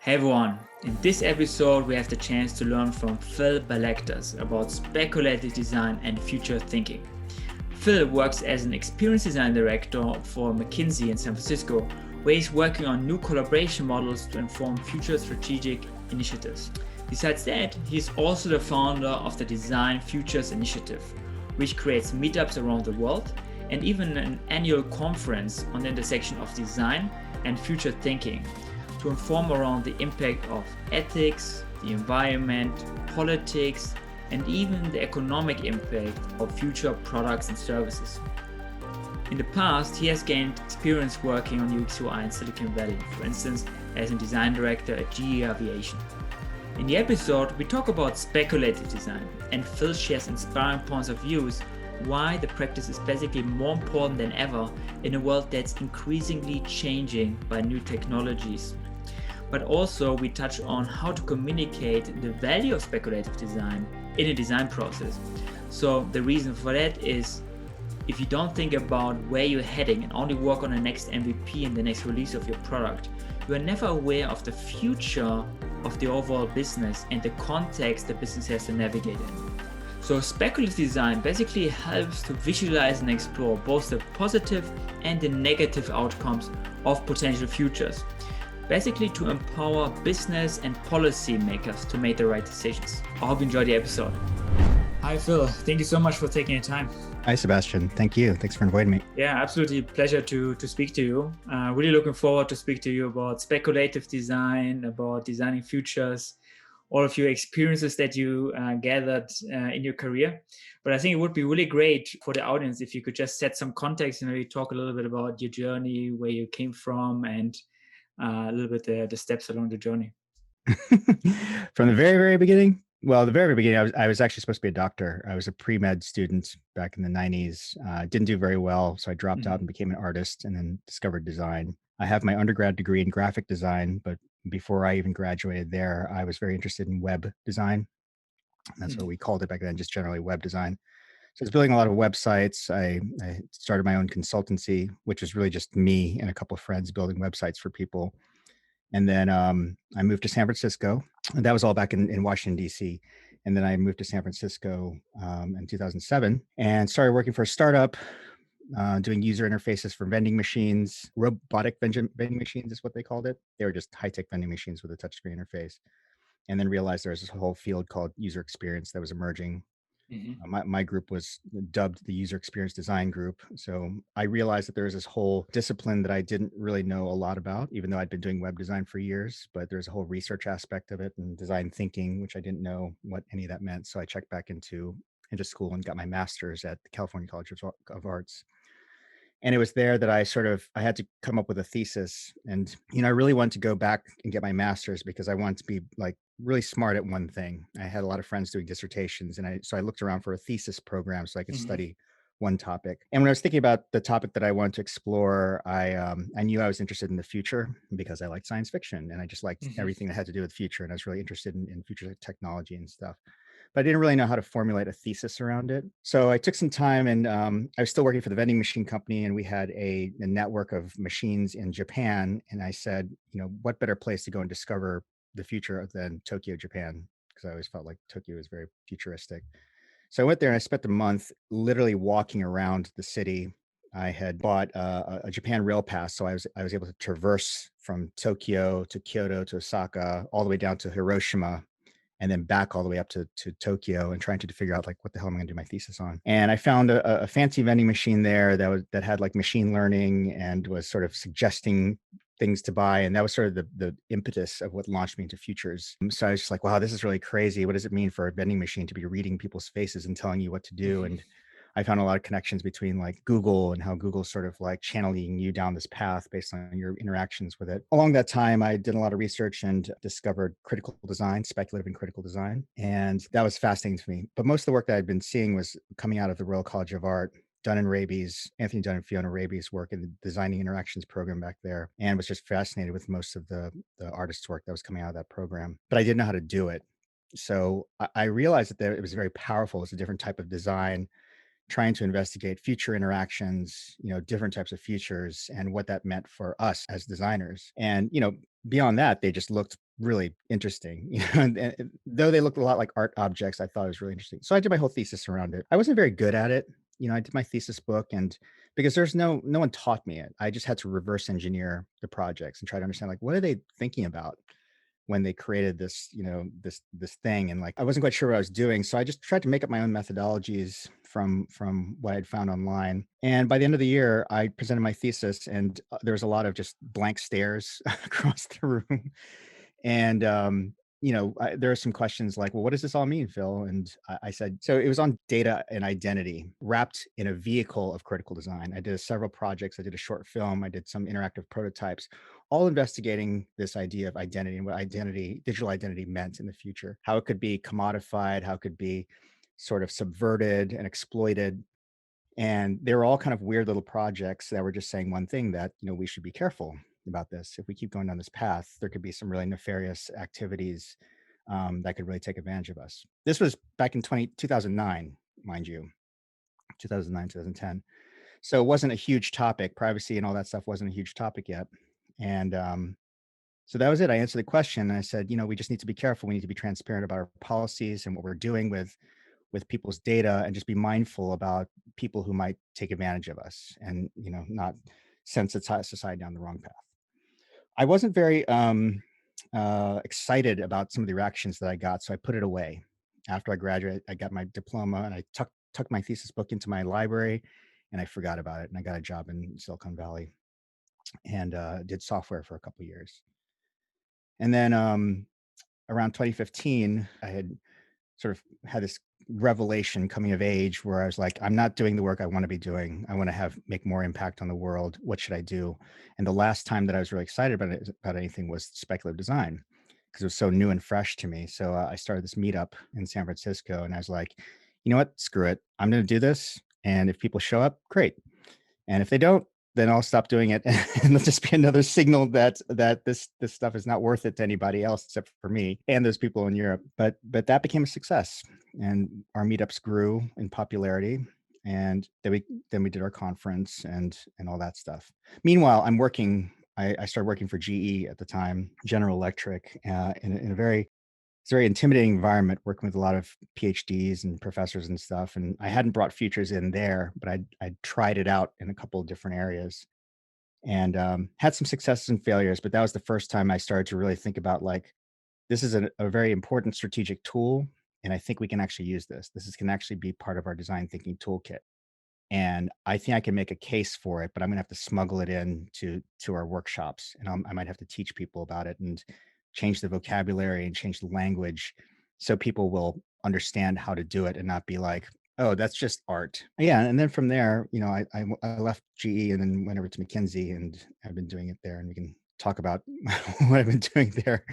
Hey everyone, in this episode we have the chance to learn from Phil Balagtas about speculative design and future thinking. Phil works as an experience design director for McKinsey in San Francisco, where he's working on new collaboration models to inform future strategic initiatives. Besides that, he's also the founder of the Design Futures initiative, which creates meetups around the world and even an annual conference on the intersection of design and future thinking to inform around the impact of ethics, the environment, politics, and even the economic impact of future products and services. In the past, he has gained experience working on UX/UI in Silicon Valley, for instance, as a design director at GE Aviation. In the episode, we talk about speculative design, and Phil shares inspiring points of views why the practice is basically more important than ever in a world that's increasingly changing by new technologies. But also we touch on how to communicate the value of speculative design in a design process. So the reason for that is if you don't think about where you're heading and only work on the next MVP and the next release of your product, you are never aware of the future of the overall business and the context the business has to navigate in. So speculative design basically helps to visualize and explore both the positive and the negative outcomes of potential futures, basically to empower business and policy makers to make the right decisions. I hope you enjoy the episode. Hi, Phil. Thank you so much for taking your time. Hi, Sebastian. Thank you. Thanks for inviting me. Yeah, absolutely pleasure to speak to you. Really looking forward to speak to you about speculative design, about designing futures, all of your experiences that you gathered in your career. But I think it would be really great for the audience if you could just set some context and maybe talk a little bit about your journey, where you came from, and a little bit the steps along the journey. From the very, very beginning, the very beginning, I was actually supposed to be a doctor. I was a pre-med student back in the 90s. Didn't do very well, so I dropped out and became an artist and then discovered design. I have my undergrad degree in graphic design, but before I even graduated there, I was very interested in web design. That's what we called it back then, just generally web design. So I was building a lot of websites. I started my own consultancy, which was really just me and a couple of friends building websites for people. And then I moved to San Francisco. And that was all back in Washington, D.C. And then I moved to San Francisco in 2007 and started working for a startup doing user interfaces for vending machines. Robotic vending machines is what they called it. They were just high-tech vending machines with a touchscreen interface. And then realized there was this whole field called user experience that was emerging. My group was dubbed the user experience design group. So I realized that there was this whole discipline that I didn't really know a lot about, even though I'd been doing web design for years, but there's a whole research aspect of it and design thinking, which I didn't know what any of that meant. So I checked back into school and got my master's at the California College of Arts. And it was there that I had to come up with a thesis. And, I really wanted to go back and get my master's because I wanted to be like really smart at one thing. I had a lot of friends doing dissertations, and so I looked around for a thesis program so I could study one topic. And when I was thinking about the topic that I wanted to explore, I knew I was interested in the future because I liked science fiction and I just liked everything that had to do with future. And I was really interested in future technology and stuff. But I didn't really know how to formulate a thesis around it. So I took some time, and I was still working for the vending machine company, and we had a network of machines in Japan. And I said, what better place to go and discover the future than Tokyo, Japan? Because I always felt like Tokyo was very futuristic. So I went there and I spent a month literally walking around the city. I had bought a Japan rail pass, so I was able to traverse from Tokyo to Kyoto to Osaka, all the way down to Hiroshima, and then back all the way up to Tokyo, and trying to figure out like what the hell am I going to do my thesis on. And I found a fancy vending machine there that had like machine learning and was sort of suggesting things to buy. And that was sort of the impetus of what launched me into futures. So I was just like, wow, this is really crazy. What does it mean for a vending machine to be reading people's faces and telling you what to do? And I found a lot of connections between like Google and how Google's sort of like channeling you down this path based on your interactions with it. Along that time, I did a lot of research and discovered critical design, speculative and critical design. And that was fascinating to me. But most of the work that I'd been seeing was coming out of the Royal College of Art. Anthony Dunn and Fiona Raby's work in the Designing Interactions program back there, and was just fascinated with most of the artists' work that was coming out of that program. But I didn't know how to do it. So I realized that it was very powerful. It's a different type of design, trying to investigate future interactions, different types of futures and what that meant for us as designers. And, beyond that, they just looked really interesting. And though they looked a lot like art objects, I thought it was really interesting. So I did my whole thesis around it. I wasn't very good at it. I did my thesis book, and because there's no one taught me it, I just had to reverse engineer the projects and try to understand, like, what are they thinking about when they created this, this thing. And like, I wasn't quite sure what I was doing. So I just tried to make up my own methodologies from what I'd found online. And by the end of the year, I presented my thesis, and there was a lot of just blank stares across the room. And there are some questions like, well, what does this all mean, Phil? And I said, so it was on data and identity wrapped in a vehicle of critical design. I did several projects. I did a short film. I did some interactive prototypes, all investigating this idea of identity and what digital identity meant in the future, how it could be commodified, how it could be sort of subverted and exploited. And they were all kind of weird little projects that were just saying one thing, that, we should be careful about this. If we keep going down this path, there could be some really nefarious activities that could really take advantage of us. This was back in 2009, mind you, 2009, 2010. So it wasn't a huge topic. Privacy and all that stuff wasn't a huge topic yet. And so that was it. I answered the question, and I said, we just need to be careful. We need to be transparent about our policies and what we're doing with people's data, and just be mindful about people who might take advantage of us, and not sensitize society down the wrong path. I wasn't very excited about some of the reactions that I got, so I put it away. After I graduated, I got my diploma, and I tucked my thesis book into my library, and I forgot about it. And I got a job in Silicon Valley, and did software for a couple of years. And then around 2015, I had sort of had this revelation coming of age, where I was like, I'm not doing the work I want to be doing. I want to make more impact on the world. What should I do? And the last time that I was really excited about anything was speculative design, because it was so new and fresh to me. So I started this meetup in San Francisco, and I was like, you know what? Screw it. I'm going to do this. And if people show up, great. And if they don't, then I'll stop doing it, and let's just be another signal that this stuff is not worth it to anybody else except for me and those people in Europe. But that became a success, and our meetups grew in popularity, and then we did our conference and all that stuff. Meanwhile, I started working for GE at the time, General Electric, in a very it's a very intimidating environment, working with a lot of PhDs and professors and stuff. And I hadn't brought futures in there, but I'd tried it out in a couple of different areas, and had some successes and failures. But that was the first time I started to really think about, like, this is a very important strategic tool. And I think we can actually use this. Can actually be part of our design thinking toolkit. And I think I can make a case for it, but I'm gonna have to smuggle it in to our workshops, and I might have to teach people about it, and change the vocabulary and change the language, so people will understand how to do it and not be like, "Oh, that's just art." Yeah, and then from there, I left GE and then went over to McKinsey, and I've been doing it there, and we can talk about what I've been doing there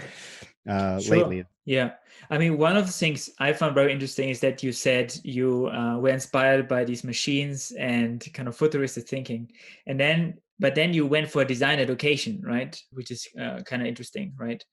Sure. lately. Yeah. I mean, one of the things I found very interesting is that you said you were inspired by these machines and kind of futuristic thinking. But then you went for design education, right? Which is kind of interesting, right?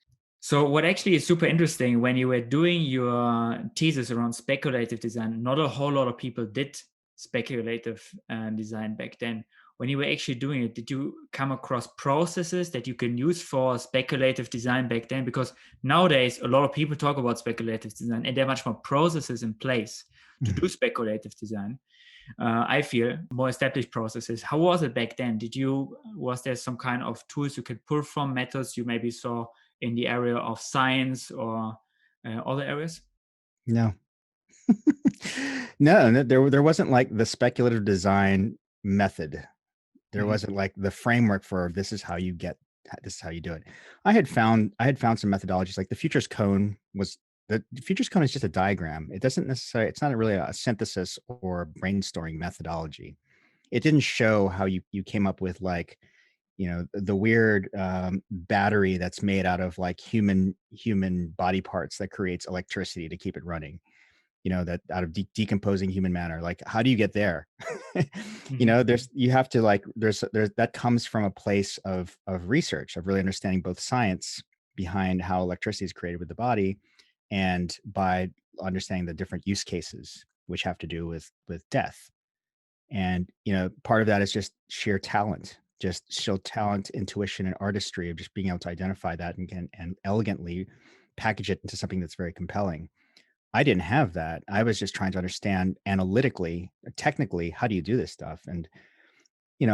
So, what actually is super interesting, when you were doing your thesis around speculative design, not a whole lot of people did speculative design back then. When you were actually doing it, did you come across processes that you can use for speculative design back then? Because nowadays, a lot of people talk about speculative design, and there are much more processes in place to do speculative design. I feel more established processes. How was it back then? Was there some kind of tools you could pull from, methods you maybe saw in the area of science or other areas? No. No, there wasn't like the speculative design method. There Mhm. wasn't like the framework for this is how you do it. I had found some methodologies, like the futures cone is just a diagram. It's not really a synthesis or brainstorming methodology. It didn't show how you came up with, like, the weird battery that's made out of like human body parts that creates electricity to keep it running, that out of decomposing human matter. Like, how do you get there? Mhm. You have to, like, there's that comes from a place of research, of really understanding both science behind how electricity is created with the body, and by understanding the different use cases which have to do with death. And part of that is just sheer talent. just show talent, intuition, and artistry of just being able to identify that and elegantly package it into something that's very compelling. I didn't have that. I was just trying to understand analytically, technically, how do you do this stuff? And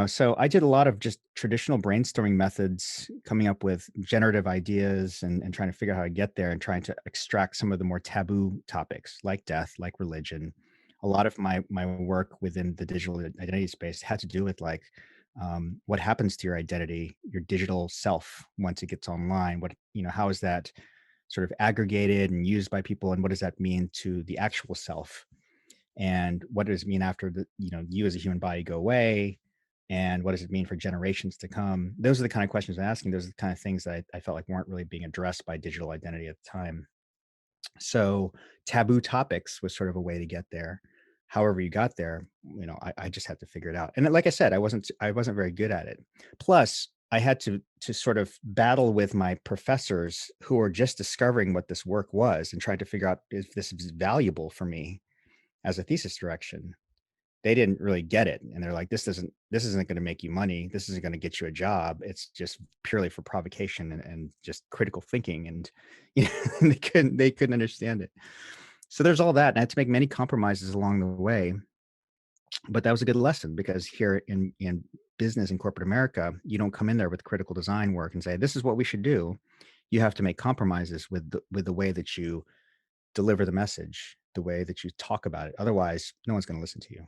so I did a lot of just traditional brainstorming methods, coming up with generative ideas and trying to figure out how to get there and trying to extract some of the more taboo topics like death, like religion. A lot of my work within the digital identity space had to do with like what happens to your identity, your digital self once it gets online. How is that sort of aggregated and used by people, and what does that mean to the actual self? And what does it mean after you as a human body go away, and what does it mean for generations to come? Those are the kind of questions I'm asking. Those are the kind of things that I felt like weren't really being addressed by digital identity at the time. So taboo topics was sort of a way to get there. However you got there, I just had to figure it out. And like I said, I wasn't very good at it. Plus I had to sort of battle with my professors who were just discovering what this work was and trying to figure out if this is valuable for me as a thesis direction. They didn't really get it, and they're like, this isn't going to make you money, this isn't going to get you a job, it's just purely for provocation and just critical thinking. And they couldn't understand it. So there's all that, and I had to make many compromises along the way. But that was a good lesson, because here in business in corporate America, you don't come in there with critical design work and say, this is what we should do. You have to make compromises with the way that you deliver the message, the way that you talk about it. Otherwise, no one's going to listen to you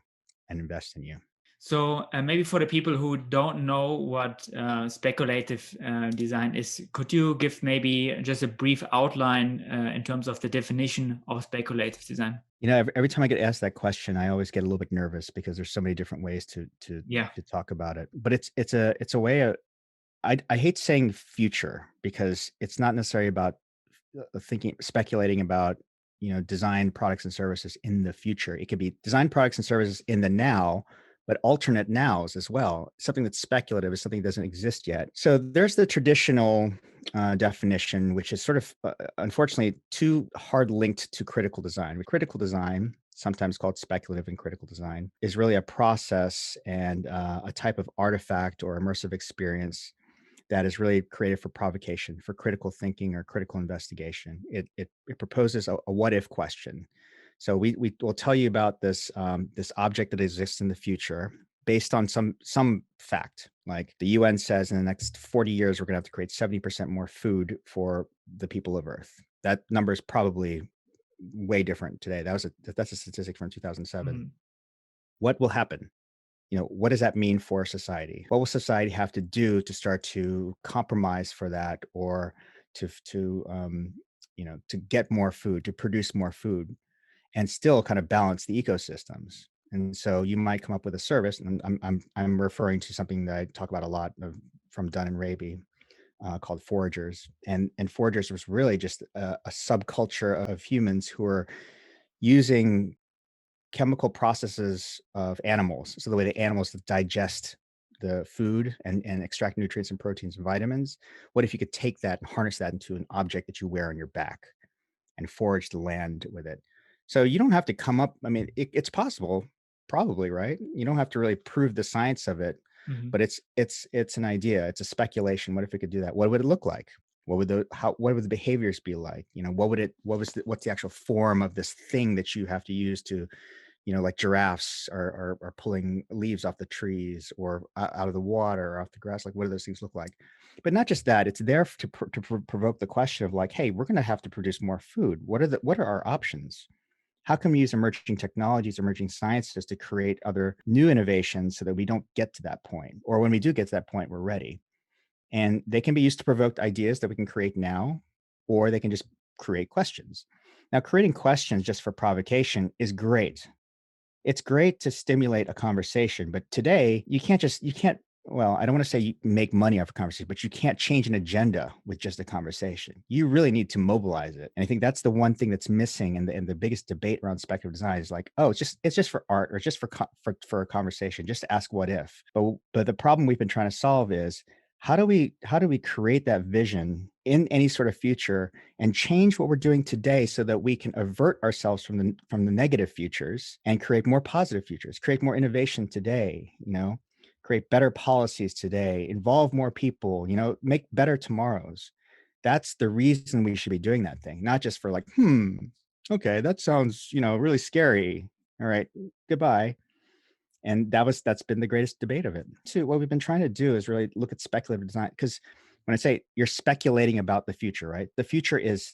and invest in you. So maybe for the people who don't know what speculative design is, could you give maybe just a brief outline in terms of the definition of speculative design? Every time I get asked that question, I always get a little bit nervous because there's so many different ways to Yeah. to talk about it. But it's a way of, I hate saying future, because it's not necessarily about speculating about design products and services in the future. It could be design products and services in the now, but alternate nows as well. Something that's speculative is something that doesn't exist yet. So there's the traditional definition, which is sort of unfortunately too hard linked to critical design. Critical design, sometimes called speculative and critical design, is really a process and a type of artifact or immersive experience that is really created for provocation, for critical thinking or critical investigation. It proposes a what if question. So we will tell you about this object that exists in the future based on some fact. Like the UN says in the next 40 years, we're going to have to create 70% more food for the people of Earth. That number is probably way different today. That's a statistic from 2007. Mhm. What will happen? What does that mean for society? What will society have to do to start to compromise for that, or to get more food, to produce more food, and still kind of balance the ecosystems? And so you might come up with a service, and I'm referring to something that I talk about a lot from Dunn and Raby, called foragers. And foragers was really just a subculture of humans who are using chemical processes of animals. So the way the animals digest the food and extract nutrients and proteins and vitamins. What if you could take that and harness that into an object that you wear on your back and forage the land with it? So you don't have to come up. I mean, it's possible, probably, right? You don't have to really prove the science of it, Mhm. but it's an idea. It's a speculation. What if it could do that? What would it look like? What would the behaviors be like? What's the actual form of this thing that you have to use to, like giraffes are pulling leaves off the trees or out of the water or off the grass. Like, what do those things look like? But not just that, it's there to provoke the question of like, hey, we're going to have to produce more food. What are our options? How can we use emerging technologies, emerging sciences to create other new innovations so that we don't get to that point? Or when we do get to that point, we're ready. And they can be used to provoke ideas that we can create now, or they can just create questions. Now, creating questions just for provocation is great. It's great to stimulate a conversation, but today well, I don't want to say you make money off a conversation, but you can't change an agenda with just a conversation. You really need to mobilize it. And I think that's the one thing that's missing in the biggest debate around speculative design is like, oh, it's just for art, or it's just for a conversation, just to ask what if. But the problem we've been trying to solve is how do we create that vision in any sort of future and change what we're doing today so that we can avert ourselves from the negative futures and create more positive futures, create more innovation today, create better policies today, involve more people, make better tomorrows. That's the reason we should be doing that thing, not just for like, okay, that sounds, really scary. All right, goodbye. And that's been the greatest debate of it. So what we've been trying to do is really look at speculative design, because when I say you're speculating about the future, right? The future is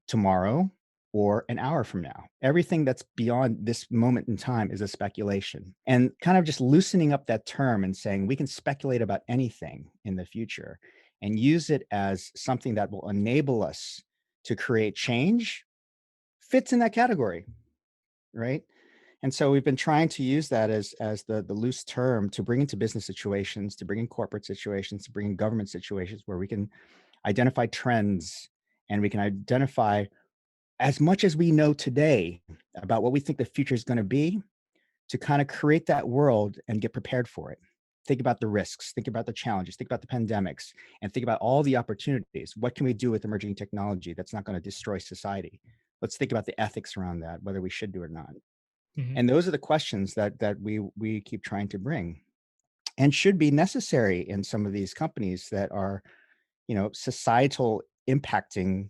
tomorrow or an hour from now. Everything that's beyond this moment in time is a speculation. And kind of just loosening up that term and saying we can speculate about anything in the future and use it as something that will enable us to create change fits in that category, right? And so we've been trying to use that as the loose term to bring into business situations, to bring in corporate situations, to bring in government situations where we can identify trends and we can identify as much as we know today about what we think the future is going to be, to kind of create that world and get prepared for it. Think about the risks, think about the challenges, think about the pandemics, and think about all the opportunities. What can we do with emerging technology that's not going to destroy society? Let's think about the ethics around that, whether we should do it or not. Mhm. And those are the questions that we keep trying to bring and should be necessary in some of these companies that are, societal impacting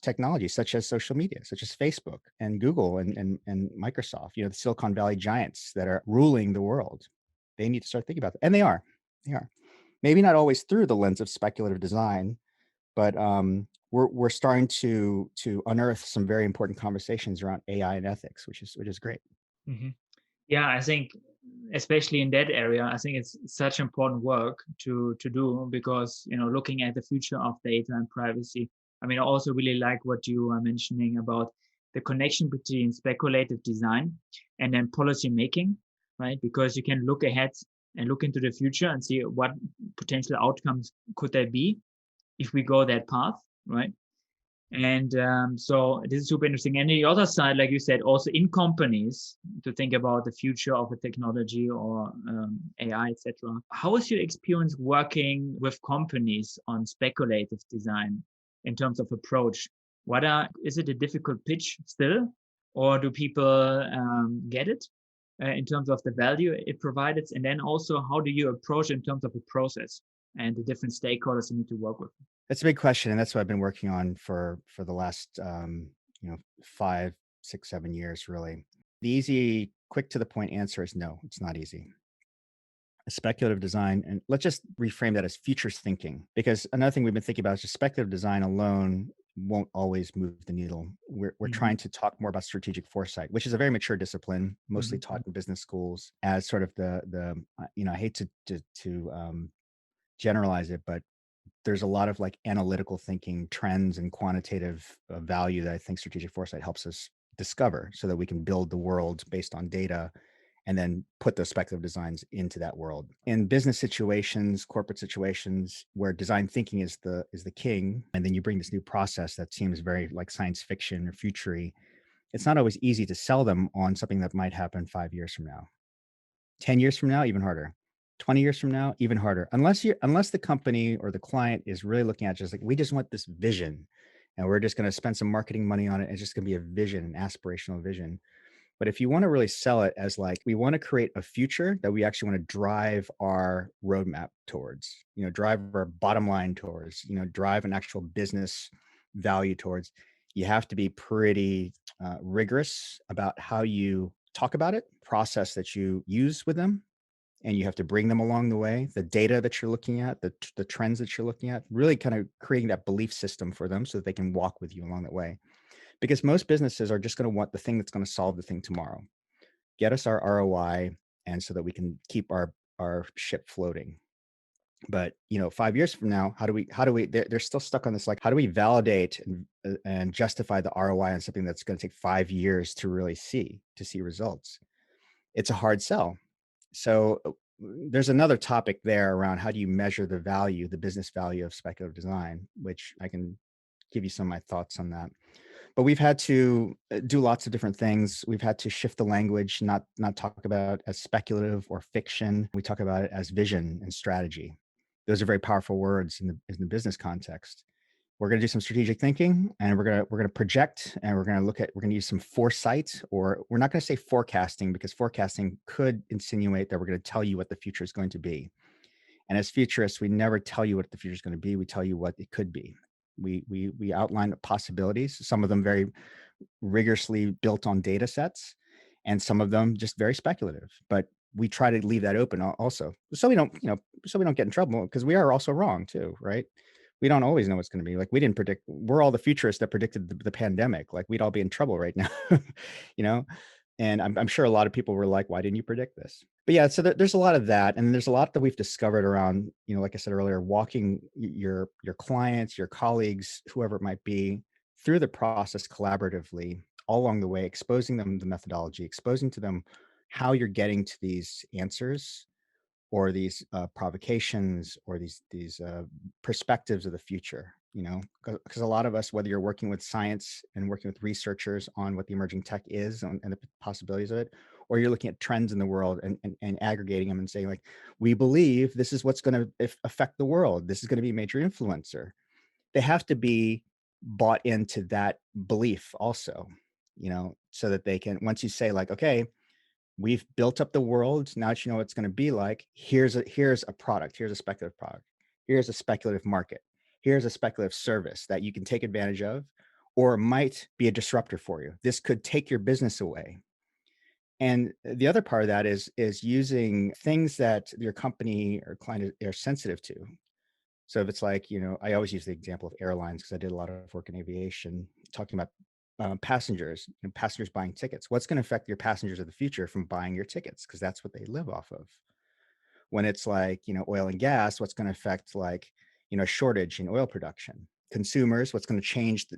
technology, such as social media, such as Facebook and Google and Microsoft, the Silicon Valley giants that are ruling the world. They need to start thinking about that. And they are. They are. Maybe not always through the lens of speculative design, but we're starting to unearth some very important conversations around AI and ethics, which is great. Mhm. Yeah, I think especially in that area, I think it's such important work to do because looking at the future of data and privacy. I mean, I also really like what you are mentioning about the connection between speculative design and then policy making, right? Because you can look ahead and look into the future and see what potential outcomes could there be if we go that path, right? And so this is super interesting. And the other side, like you said, also in companies to think about the future of a technology or AI, etc. How is your experience working with companies on speculative design in terms of approach? Is it a difficult pitch still, or do people get it in terms of the value it provides? And then also, how do you approach in terms of a process and the different stakeholders you need to work with? That's a big question, and that's what I've been working on for the last 5, 6, 7 years, really. The easy, quick to the point answer is no, it's not easy. Speculative design, and let's just reframe that as futures thinking, because another thing we've been thinking about is just speculative design alone won't always move the needle. We're Hmm. trying to talk more about strategic foresight, which is a very mature discipline, mostly taught Hmm. in business schools as sort of the I hate to generalize it, but there's a lot of like analytical thinking, trends, and quantitative value that I think strategic foresight helps us discover so that we can build the world based on data and then put those speculative designs into that world. In business situations, corporate situations where design thinking is the king, and then you bring this new process that seems very like science fiction or futury, it's not always easy to sell them on something that might happen 5 years from now. 10 years from now, even harder. 20 years from now, even harder. Unless the company or the client is really looking at just like, we just want this vision and we're just going to spend some marketing money on it. It's just going to be a vision, an aspirational vision. But if you want to really sell it as like, we want to create a future that we actually want to drive our roadmap towards, drive our bottom line towards, drive an actual business value towards, you have to be pretty rigorous about how you talk about it, process that you use with them, and you have to bring them along the way, the data that you're looking at, the trends that you're looking at, really kind of creating that belief system for them so that they can walk with you along that way. Because most businesses are just going to want the thing that's going to solve the thing tomorrow, get us our ROI, and so that we can keep our ship floating. But 5 years from now, how do we they're still stuck on this, like, how do we validate and justify the ROI on something that's going to take 5 years to really see results? It's a hard sell. So there's another topic there around how do you measure the value, the business value of speculative design, which I can give you some of my thoughts on that. But we've had to do lots of different things. We've had to shift the language, not talk about it as speculative or fiction. We talk about it as vision and strategy. Those are very powerful words in the business context. we're going to do some strategic thinking, and we're going to project, and we're going to use some foresight, or we're not going to say forecasting, because forecasting could insinuate that we're going to tell you what the future is going to be. And as futurists, we never tell you what the future is going to be. We tell you what it could be. We outline possibilities, some of them very rigorously built on data sets, and some of them just very speculative. But we try to leave that open also, so we don't, so we don't get in trouble, because we are also wrong too, right? We don't always know what's going to be. Like, we didn't predict. We're all the futurists that predicted the pandemic. Like, we'd all be in trouble right now, you know. And I'm sure a lot of people were like, "Why didn't you predict this?" But yeah, so there's a lot of that, and there's a lot that we've discovered around, like I said earlier, walking your clients, your colleagues, whoever it might be, through the process collaboratively, all along the way, exposing them the methodology, exposing to them how you're getting to these answers, or these provocations, or these perspectives of the future. Because a lot of us, whether you're working with science and working with researchers on what the emerging tech is, and the possibilities of it, or you're looking at trends in the world, and aggregating them and saying, like, we believe this is what's going to affect the world, this is going to be a major influencer. They have to be bought into that belief also, so that they can, once you say, like, okay, we've built up the world, now that you know what it's going to be like, here's a product, here's a speculative product, here's a speculative market, here's a speculative service that you can take advantage of, or might be a disruptor for you. This could take your business away. And the other part of that is using things that your company or client are sensitive to. So if it's like, I always use the example of airlines, because I did a lot of work in aviation, talking about passengers, passengers buying tickets. What's going to affect your passengers of the future from buying your tickets? Because that's what they live off of. When it's like, oil and gas, what's going to affect, like, shortage in oil production? Consumers, what's going to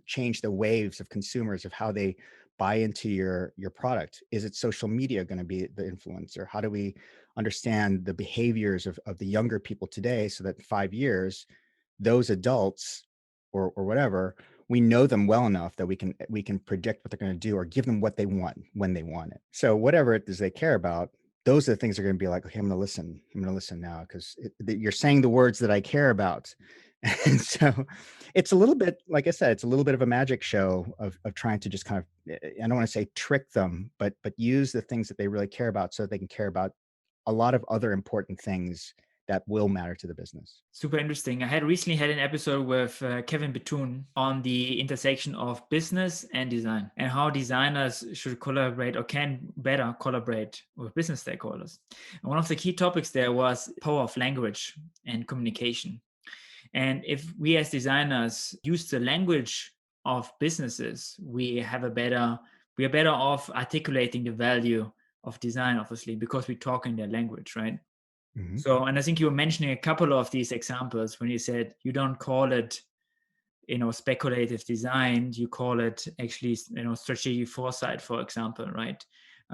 change the waves of consumers, of how they buy into your product? Is it social media going to be the influencer? How do we understand the behaviors of the younger people today, so that in 5 years, those adults, or whatever, we know them well enough that we can predict what they're going to do, or give them what they want when they want it. So whatever it is they care about, those are the things that are going to be like, okay, I'm going to listen now, because you're saying the words that I care about. And so it's a little bit, like I said, it's a little bit of a magic show of trying to just kind of, I don't want to say trick them, but use the things that they really care about, so that they can care about a lot of other important things that will matter to the business. Super interesting. I had recently had an episode with Kevin Betoon on the intersection of business and design, and how designers should collaborate, or can better collaborate with business stakeholders. And one of the key topics there was power of language and communication. And if we as designers use the language of businesses, we are better off articulating the value of design, obviously, because we talk in their language, right? Mhm. So, and I think you were mentioning a couple of these examples when you said you don't call it, speculative design, you call it actually, strategic foresight, for example, right?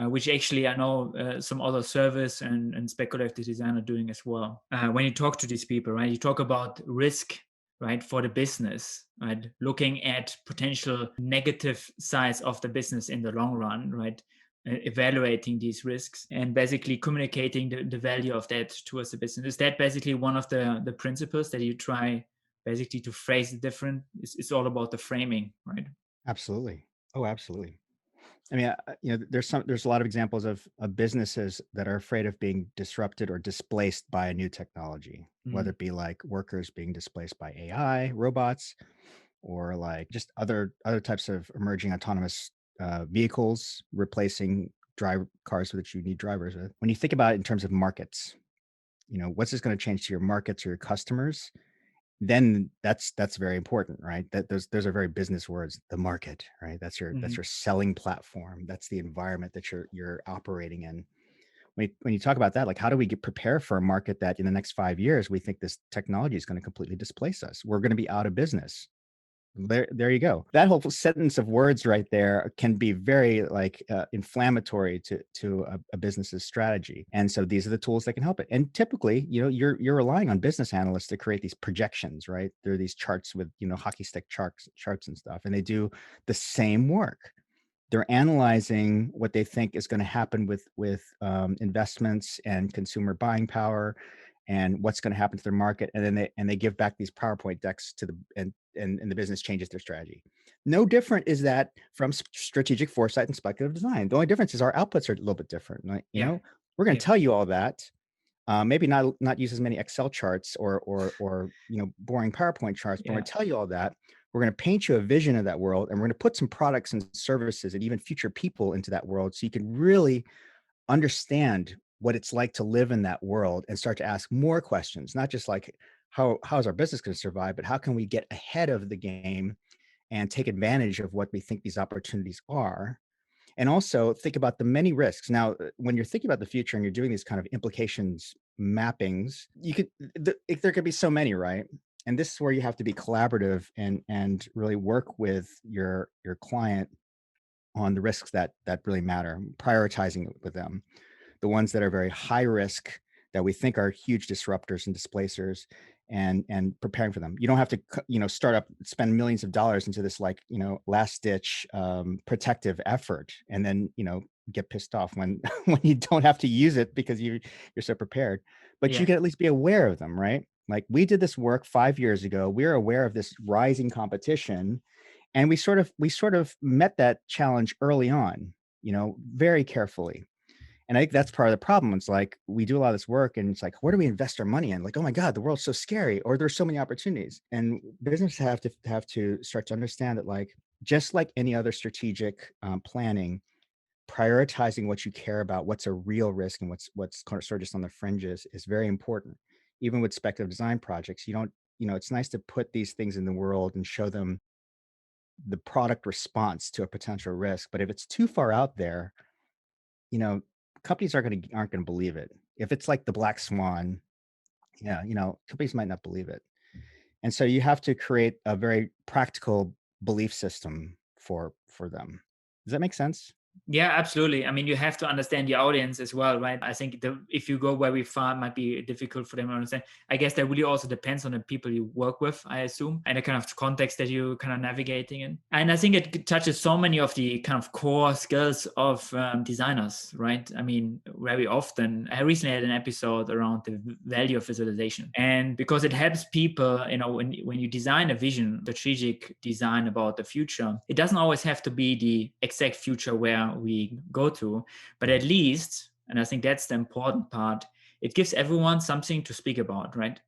Which actually I know some other service and speculative design are doing as well. When you talk to these people, right, you talk about risk, right, for the business, right, looking at potential negative sides of the business in the long run, right, evaluating these risks and basically communicating the value of that towards the business. Is that basically one of the principles that you try basically to phrase it different? It's all about the framing, right? Absolutely. Oh, absolutely. I mean, there's a lot of examples of businesses that are afraid of being disrupted or displaced by a new technology, whether Mm. it be like workers being displaced by AI, robots, or like just other types of emerging autonomous vehicles replacing drive cars that you need drivers with. When you think about it in terms of markets, what's this going to change to your markets or your customers? Then that's very important, right? That those are very business words. The market, right? That's your selling platform. That's the environment that you're operating in. When you talk about that, like, how do we prepare for a market that in the next 5 years we think this technology is going to completely displace us? We're going to be out of business. There you go. That whole sentence of words right there can be very, like, inflammatory to a business's strategy. And so these are the tools that can help it. And typically, you're relying on business analysts to create these projections, right? There are these charts with, hockey stick charts and stuff, and they do the same work. They're analyzing what they think is going to happen with investments and consumer buying power, and what's going to happen to their market, and then they give back these PowerPoint decks to the and the business changes their strategy. No different is that from strategic foresight and speculative design. The only difference is our outputs are a little bit different. Like, Yeah. we're going Yeah. to tell you all that. Maybe not use as many Excel charts or boring PowerPoint charts, but we're Yeah. going to tell you all that. We're going to paint you a vision of that world, and we're going to put some products and services and even future people into that world, so you can really understand what it's like to live in that world and start to ask more questions, not just like how is our business going to survive, but how can we get ahead of the game and take advantage of what we think these opportunities are, and also think about the many risks. Now, when you're thinking about the future and you're doing these kind of implications mappings, there could be so many, right? And this is where you have to be collaborative and really work with your client on the risks that really matter, prioritizing it with them, the ones that are very high risk, that we think are huge disruptors and displacers, and preparing for them. You don't have to start up, spend millions of dollars into this, like, last ditch protective effort, and then get pissed off when when you don't have to use it because you're so prepared. But you Yeah. can at least be aware of them, right? Like, we did this work 5 years ago. We're aware of this rising competition, and we sort of met that challenge early on, very carefully. And I think that's part of the problem. It's like, we do a lot of this work and it's like, where do we invest our money in? Like, oh my God, the world's so scary, or there's so many opportunities. And businesses have to start to understand that, like, just like any other strategic planning, prioritizing what you care about, what's a real risk, and what's kind of sort of just on the fringes, is very important. Even with speculative design projects, you don't, it's nice to put these things in the world and show them the product response to a potential risk. But if it's too far out there, you know, companies aren't gonna believe it. If it's like the black swan, yeah, companies might not believe it. And so you have to create a very practical belief system for them. Does that make sense? Yeah, absolutely. I mean, you have to understand the audience as well, right? I think if you go very far, it might be difficult for them to understand. I guess that really also depends on the people you work with, I assume, and the kind of context that you kind of navigating in. And I think it touches so many of the kind of core skills of designers, right? I mean, very often, I recently had an episode around the value of visualization, and because it helps people, when you design a vision, strategic design about the future, it doesn't always have to be the exact future where we go to, but at least, and I think that's the important part, it gives everyone something to speak about, right?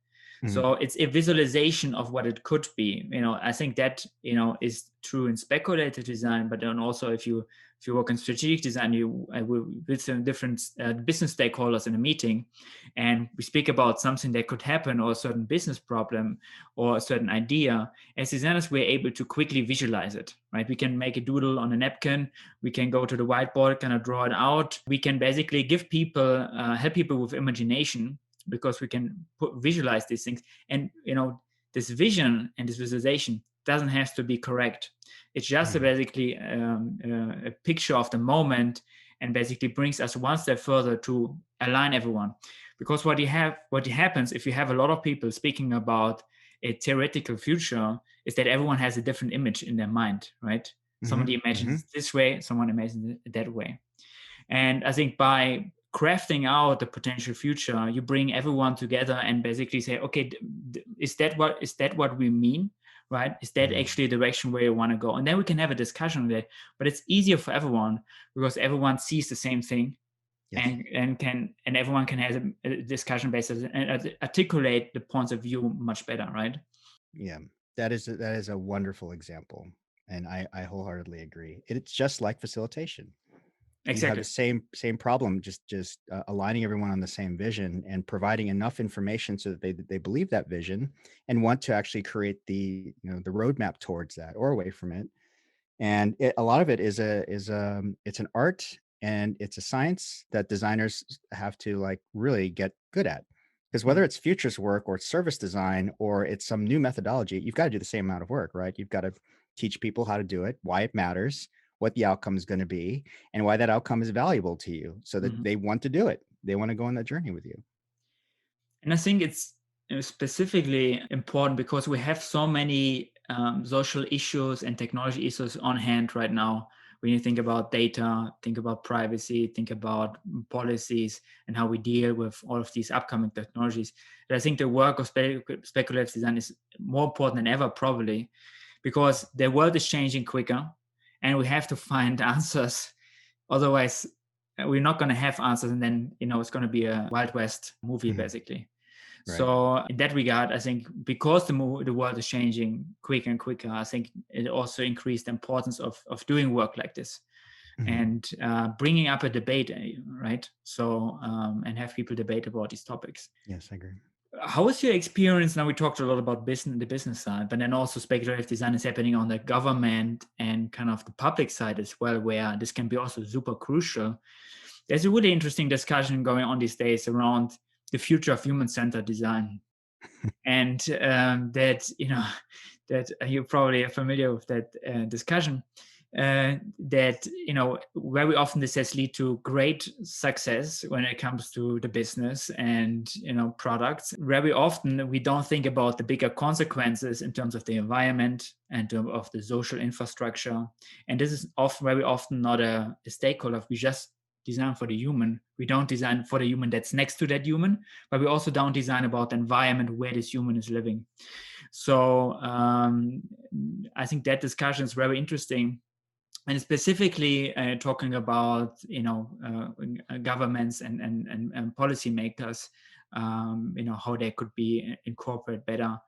Mhm. So it's a visualization of what it could be. I think that is true in speculative design, but then also if you work in strategic design, you will with some different business stakeholders in a meeting, and we speak about something that could happen, or a certain business problem, or a certain idea. As designers, we're able to quickly visualize it, right? We can make a doodle on a napkin. We can go to the whiteboard, kind of draw it out. We can basically help people with imagination, because we can visualize these things. And this vision and this visualization doesn't have to be correct. It's just Mhm. basically a picture of the moment, and basically brings us one step further to align everyone. Because what happens if you have a lot of people speaking about a theoretical future is that everyone has a different image in their mind, right? Mhm. Somebody imagines Mhm. it this way, someone imagines it that way. And I think by crafting out the potential future, you bring everyone together and basically say, okay, is that what we mean, right? Is that Mhm. actually the direction where you want to go? And then we can have a discussion on that. But it's easier for everyone because everyone sees the same thing, Yes. and everyone can have a discussion basis and articulate the points of view much better, right? Yeah. That is a wonderful example, and I wholeheartedly agree. It's just like facilitation. You have the Exactly. same problem, just aligning everyone on the same vision and providing enough information so that they believe that vision and want to actually create the roadmap towards that or away from it. And a lot of it it's an art and it's a science that designers have to, like, really get good at, because whether Mhm. it's futures work or it's service design or it's some new methodology, you've got to do the same amount of work, right? You've got to teach people how to do it, why it matters, what the outcome is going to be, and why that outcome is valuable to you, so that Mhm. they want to do it, they want to go on that journey with you. And I think it's specifically important because we have so many social issues and technology issues on hand right now. when you think about data, think about privacy, think about policies, and how we deal with all of these upcoming technologies. And I think the work of speculative design is more important than ever, probably, because the world is changing quicker, and we have to find answers. Otherwise, we're not going to have answers, and then it's going to be a Wild West movie, Mhm. basically. Right. So in that regard, I think because the world is changing quicker and quicker, I think it also increased the importance of doing work like this Mhm. and bringing up a debate, right? So and have people debate about these topics. Yes, I agree. How was your experience? Now we talked a lot about the business side, but then also speculative design is happening on the government and kind of the public side as well, where this can be also super crucial. There's a really interesting discussion going on these days around the future of human-centered design, and that that you're probably familiar with that discussion. That very often this has lead to great success when it comes to the business and products. Very often we don't think about the bigger consequences in terms of the environment and of the social infrastructure, and this is very often not a stakeholder. We just design for the human. We don't design for the human that's next to that human, but we also don't design about the environment where this human is living. So I think that discussion is very interesting, and specifically talking about governments and policymakers, how they could be incorporated better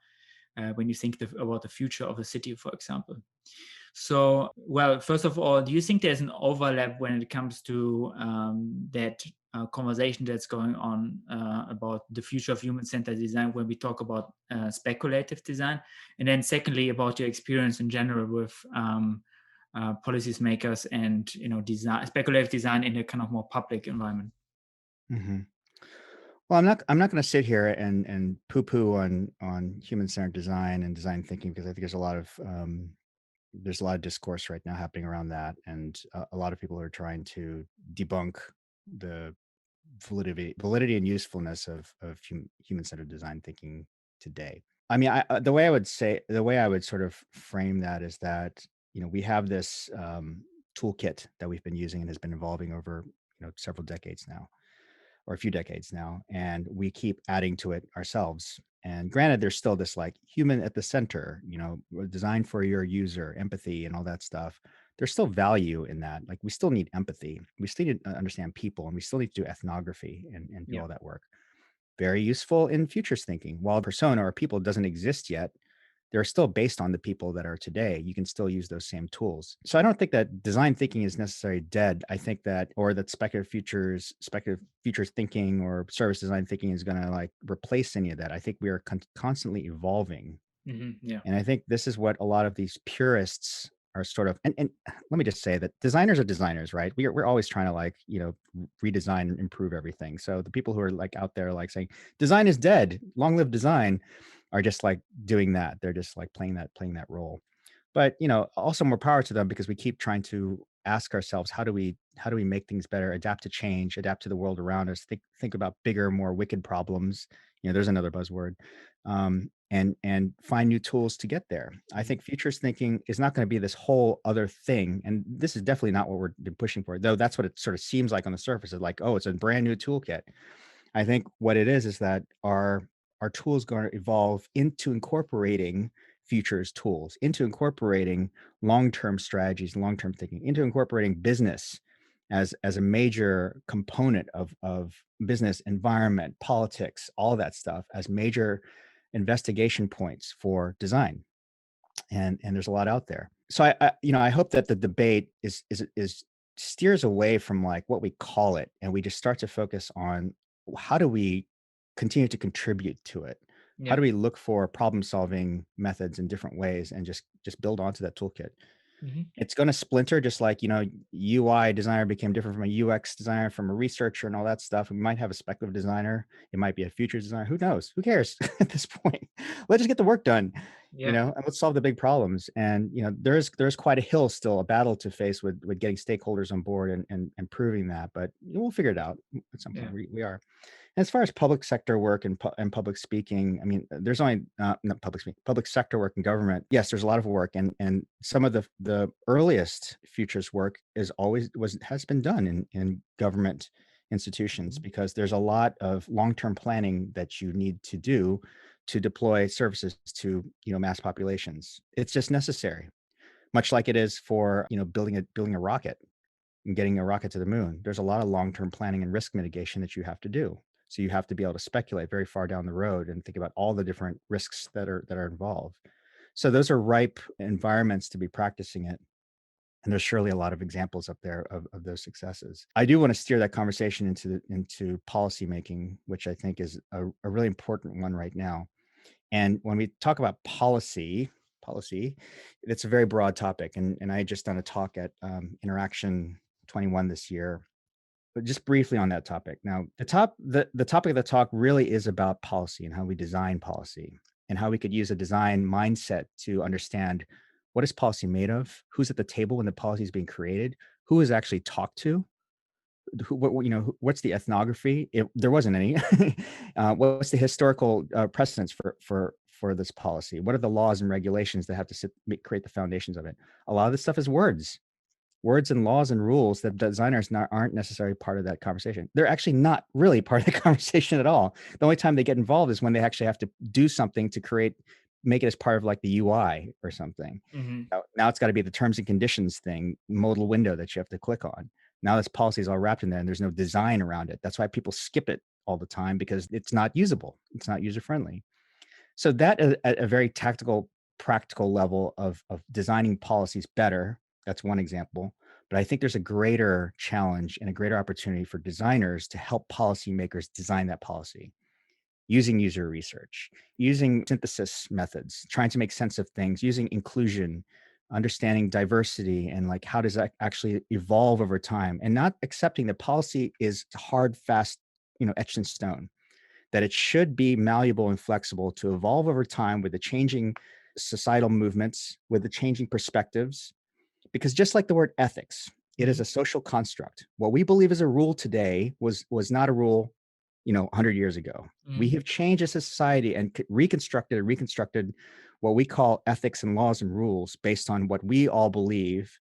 when you think about the future of a city, for example. So, well, first of all, do you think there's an overlap when it comes to that conversation that's going on about the future of human-centered design when we talk about speculative design? And then secondly, about your experience in general with policies makers and speculative design in a kind of more public environment. Mhm. Well, I'm not going to sit here and poo-poo on human-centered design and design thinking, because I think there's a lot of discourse right now happening around that, and a lot of people are trying to debunk the validity and usefulness of human-centered design thinking today. I mean, the way I would sort of frame that is that we have this toolkit that we've been using and has been evolving over several decades now, or a few decades now, and we keep adding to it ourselves. And granted, there's still this like human at the center, designed for your user, empathy and all that stuff. There's still value in that. Like, we still need empathy. We still need to understand people, and we still need to do ethnography and do Yeah. all that work. Very useful in futures thinking. While persona or people doesn't exist yet, they're still based on the people that are today. You can still use those same tools. So I don't think that design thinking is necessarily dead. I think that, or that speculative futures thinking or service design thinking is going to like replace any of that. I think we are constantly evolving. Yeah. And I think this is what a lot of these purists are sort of, and let me just say that designers are designers, right? We're always trying to like, redesign and improve everything. So the people who are like out there like saying design is dead, long live design, are just like doing that. They're just like playing that role. But also more power to them, because we keep trying to ask ourselves, how do we make things better, adapt to change, adapt to the world around us, think about bigger, more wicked problems. There's another buzzword. And find new tools to get there. I think futures thinking is not going to be this whole other thing, and this is definitely not what we're pushing for, though that's what it sort of seems like on the surface. It's like, oh, it's a brand new toolkit. I think what it is that our tools going to evolve into incorporating futures tools, into incorporating long-term strategies, long-term thinking, into incorporating business as a major component of business, environment, politics, all that stuff as major investigation points for design. And there's a lot out there. So I hope that the debate is steers away from like what we call it, and we just start to focus on how do we continue to contribute to it. How Yeah. do we look for problem solving methods in different ways and just build onto that toolkit? It's going to splinter, just like UI designer became different from a UX designer, from a researcher and all that stuff. We might have a speculative designer, it might be a futures designer, who knows, who cares at this point. Let's just get the work done, Yeah. and let's solve the big problems. And there's quite a hill, still a battle to face with getting stakeholders on board and proving that, but we'll figure it out at some point. Yeah. We are. As far as public sector work and public speaking, I mean, there's only not public speaking, public sector work in government. Yes, there's a lot of work, and some of the earliest futures work has been done in government institutions, Mhm. because there's a lot of long-term planning that you need to do to deploy services to mass populations. It's just necessary, much like it is for building a rocket and getting a rocket to the moon. There's a lot of long-term planning and risk mitigation that you have to do. So you have to be able to speculate very far down the road and think about all the different risks that are involved. So those are ripe environments to be practicing it. And there's surely a lot of examples up there of those successes. I do want to steer that conversation into policy making, which I think is a really important one right now. And when we talk about policy, it's a very broad topic. And I had just done a talk at Interaction 21 this year, but just briefly on that topic. Now, the topic of the talk really is about policy and how we design policy, and how we could use a design mindset to understand what is policy made of, who's at the table when the policy is being created, who is actually talked to, what's the ethnography? There wasn't any. What's the historical precedence for this policy? What are the laws and regulations that have to create the foundations of it? A lot of this stuff is words and laws and rules that designers aren't necessarily part of that conversation. They're actually not really part of the conversation at all. The only time they get involved is when they actually have to do something to make it as part of like the UI or something. Mhm. Now it's got to be the terms and conditions thing, modal window that you have to click on. Now this policy is all wrapped in there and there's no design around it. That's why people skip it all the time, because it's not usable. It's not user friendly. So that at a very tactical, practical level of designing policies better, that's one example. But I think there's a greater challenge and a greater opportunity for designers to help policymakers design that policy using user research, using synthesis methods, trying to make sense of things, using inclusion, understanding diversity, and like how does that actually evolve over time, and not accepting that policy is hard, fast, etched in stone, that it should be malleable and flexible to evolve over time with the changing societal movements, with the changing perspectives. Because just like the word ethics, it is Mhm. a social construct. What we believe is a rule today was not a rule, 100 years ago. We Mhm. have changed as a society and reconstructed what we call ethics and laws and rules based on what we all believe,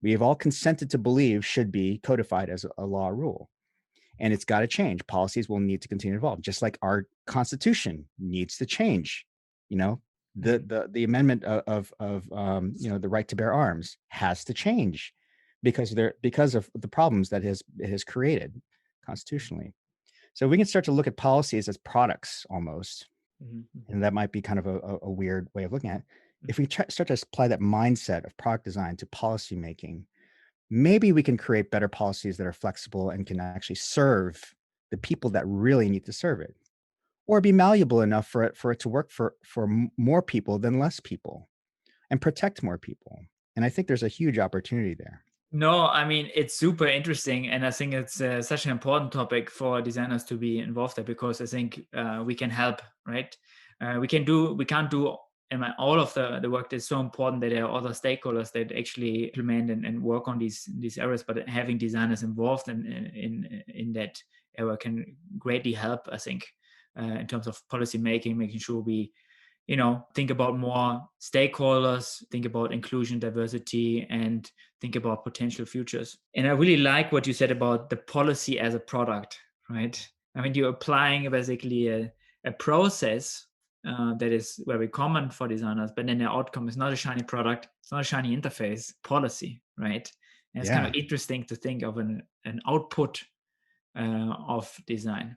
we have all consented to believe should be codified as a law rule. And it's got to change. Policies will need to continue to evolve, just like our constitution needs to change. You know, the Mhm. the the amendment the right to bear arms has to change because of the problems that it has created constitutionally. So we can start to look at policies as products almost, Mhm. and that might be kind of a weird way of looking at it. Mhm. If we start to apply that mindset of product design to policy making, maybe we can create better policies that are flexible and can actually serve the people that really need to serve it, or be malleable enough for it to work for more people than less people, and protect more people. And I think there's a huge opportunity there. No, I mean, it's super interesting. And I think it's such an important topic for designers to be involved there, because I think we can help, right? We can't do all of the work that's so important, that there are other stakeholders that actually implement and work on these areas. But having designers involved in that area can greatly help, I think, in terms of policy making, making sure we think about more stakeholders, think about inclusion, diversity, and think about potential futures. And I really like what you said about the policy as a product, right? I mean, you're applying basically a process that is very common for designers, but then the outcome is not a shiny product, it's not a shiny interface, policy, right? And it's kind Yeah. of interesting to think of an output of design.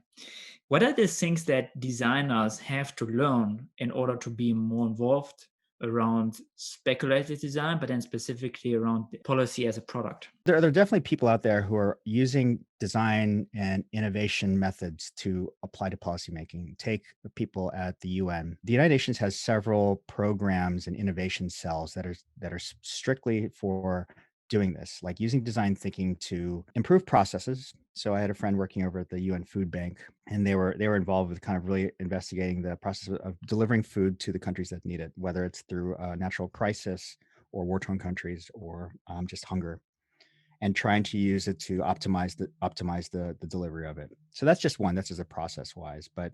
What are the things that designers have to learn in order to be more involved around speculative design, but then specifically around the policy as a product? There are definitely people out there who are using design and innovation methods to apply to policymaking. Take the people at the UN. The United Nations has several programs and innovation cells that are strictly for doing this, like using design thinking to improve processes. So I had a friend working over at the UN Food Bank, and they were involved with kind of really investigating the process of delivering food to the countries that need it, whether it's through a natural crisis or war-torn countries, or just hunger. and trying to use it to optimize the delivery of it. So that's just one. That's just a process wise, but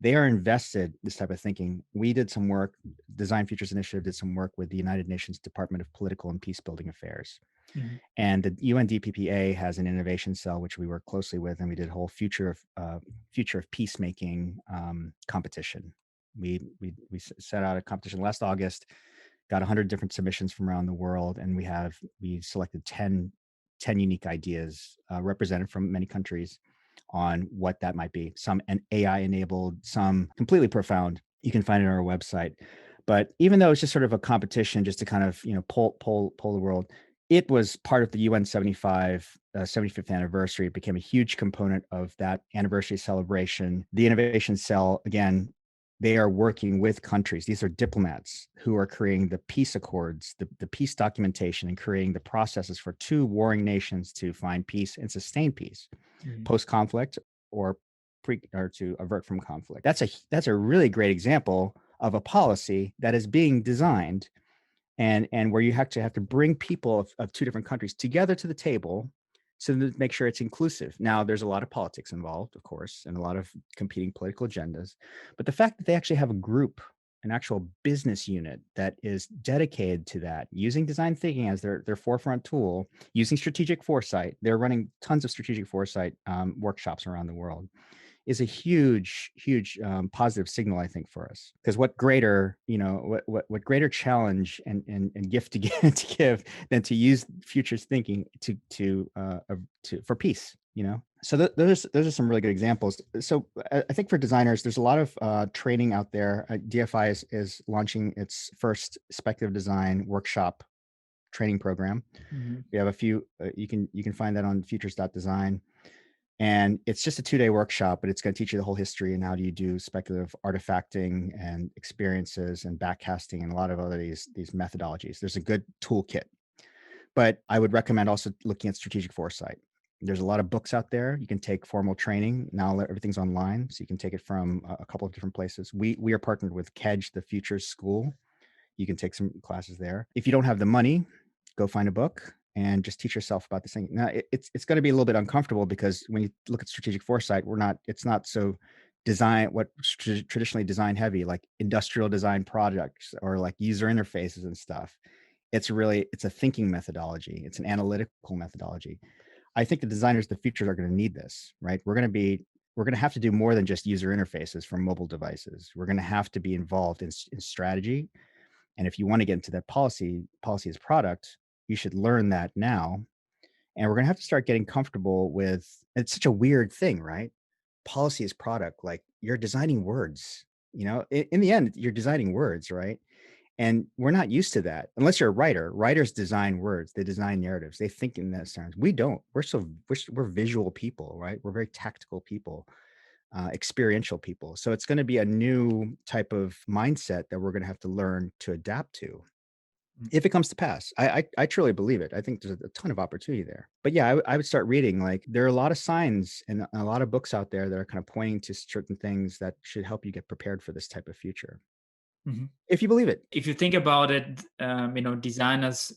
they are invested this type of thinking. We did some work. Design Futures Initiative did some work with the United Nations Department of Political and Peace Building Affairs, Mhm. and the UNDPPA has an innovation cell which we work closely with, and we did a whole future of peacemaking competition. We set out a competition last August, got 100 different submissions from around the world, and we selected 10 unique ideas represented from many countries on what that might be. Some AI enabled, some completely profound. You can find it on our website. But even though it's just sort of a competition, just to kind of pull the world, it was part of the UN 75th anniversary. It became a huge component of that anniversary celebration. The Innovation Cell, again, they are working with countries. These are diplomats who are creating the peace accords, the peace documentation, and creating the processes for two warring nations to find peace and sustain peace post-conflict or or to avert from conflict. That's a really great example of a policy that is being designed and where you have to bring people of two different countries together to the table to make sure it's inclusive. Now, there's a lot of politics involved, of course, and a lot of competing political agendas, but the fact that they actually have a group, an actual business unit that is dedicated to that, using design thinking as their forefront tool, using strategic foresight. They're running tons of strategic foresight workshops around the world, is a huge positive signal, I think, for us. Because what greater what greater challenge and gift to give than to use futures thinking to for peace. So those are some really good examples. So I think for designers, there's a lot of training out there. DFI is launching its first speculative design workshop training program. We have a few. You can find that on futures.design. And it's just a 2-day workshop, but it's going to teach you the whole history and how do you do speculative artifacting and experiences and backcasting and a lot of other these methodologies. There's a good toolkit, but I would recommend also looking at strategic foresight. There's a lot of books out there. You can take formal training. Now everything's online, so you can take it from a couple of different places. We are partnered with Kedge, the Futures School. You can take some classes there. If you don't have the money, go find a book and just teach yourself about this thing. Now, it's going to be a little bit uncomfortable because when you look at strategic foresight, it's not so traditionally design heavy, like industrial design projects or like user interfaces and stuff. It's a thinking methodology. It's an analytical methodology. I think the designers of the future are going to need this, right? We're going to have to do more than just user interfaces for mobile devices. We're going to have to be involved in strategy. And if you want to get into that policy as product, you should learn that now. And we're going to have to start getting comfortable with, it's such a weird thing, right? Policy as product, like you're designing words, in the end, you're designing words, right? And we're not used to that unless you're a writer. Writers design words, they design narratives, they think in those terms. We don't. We're visual people, right? We're very tactical people. Experiential people. So it's going to be a new type of mindset that we're going to have to learn to adapt to if it comes to pass. I truly believe it. I think there's a ton of opportunity there. But yeah, I would start reading. Like there are a lot of signs and a lot of books out there that are kind of pointing to certain things that should help you get prepared for this type of future. If you believe it. If you think about it, designers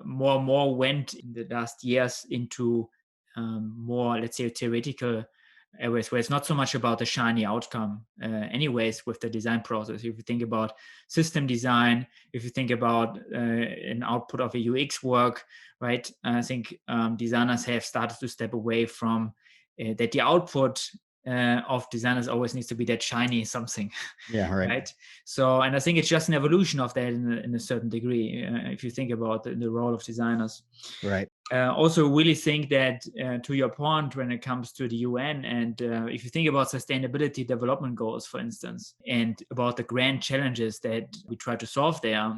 more and more went in the last years into more, let's say, theoretical areas where it's not so much about the shiny outcome anyways with the design process. If you think about system design, if you think about an output of a UX work, right? I think designers have started to step away from that the output of designers always needs to be that shiny something. Yeah, right. Right. So, and I think it's just an evolution of that in a certain degree, if you think about the role of designers. Right. Also really think that to your point when it comes to the UN and if you think about sustainability development goals, for instance, and about the grand challenges that we try to solve there,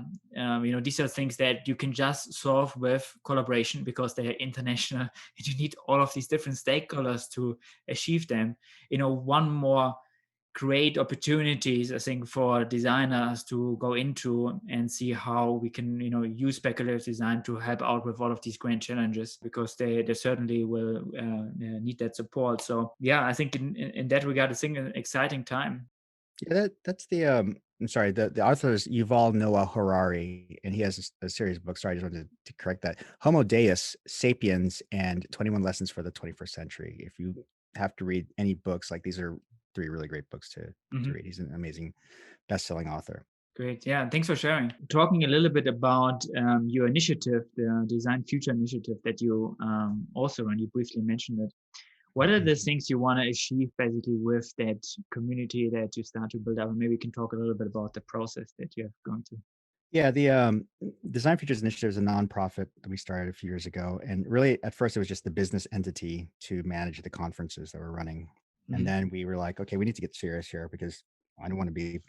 these are things that you can just solve with collaboration because they are international and you need all of these different stakeholders to achieve them. One more great opportunities, I think, for designers to go into and see how we can, use speculative design to help out with all of these grand challenges, because they certainly will need that support. So yeah, I think in that regard, it's an exciting time. Yeah, that's the I'm sorry, the author is Yuval Noah Harari, and he has a series of books. Sorry, I just wanted to correct that. Homo Deus, Sapiens, and 21 Lessons for the 21st Century. If you have to read any books, like these are three really great books to Mhm. read. He's an amazing best-selling author. Great. Yeah. Thanks for sharing. Talking a little bit about your initiative, the Design Future initiative that you also run. You briefly mentioned it. What are Mhm. the things you want to achieve basically with that community that you start to build up? And maybe we can talk a little bit about the process that you have going through. Yeah, the Design Futures Initiative is a nonprofit that we started a few years ago, and really at first it was just the business entity to manage the conferences that we're running, and Mhm. then we were like, okay, we need to get serious here because I don't want to be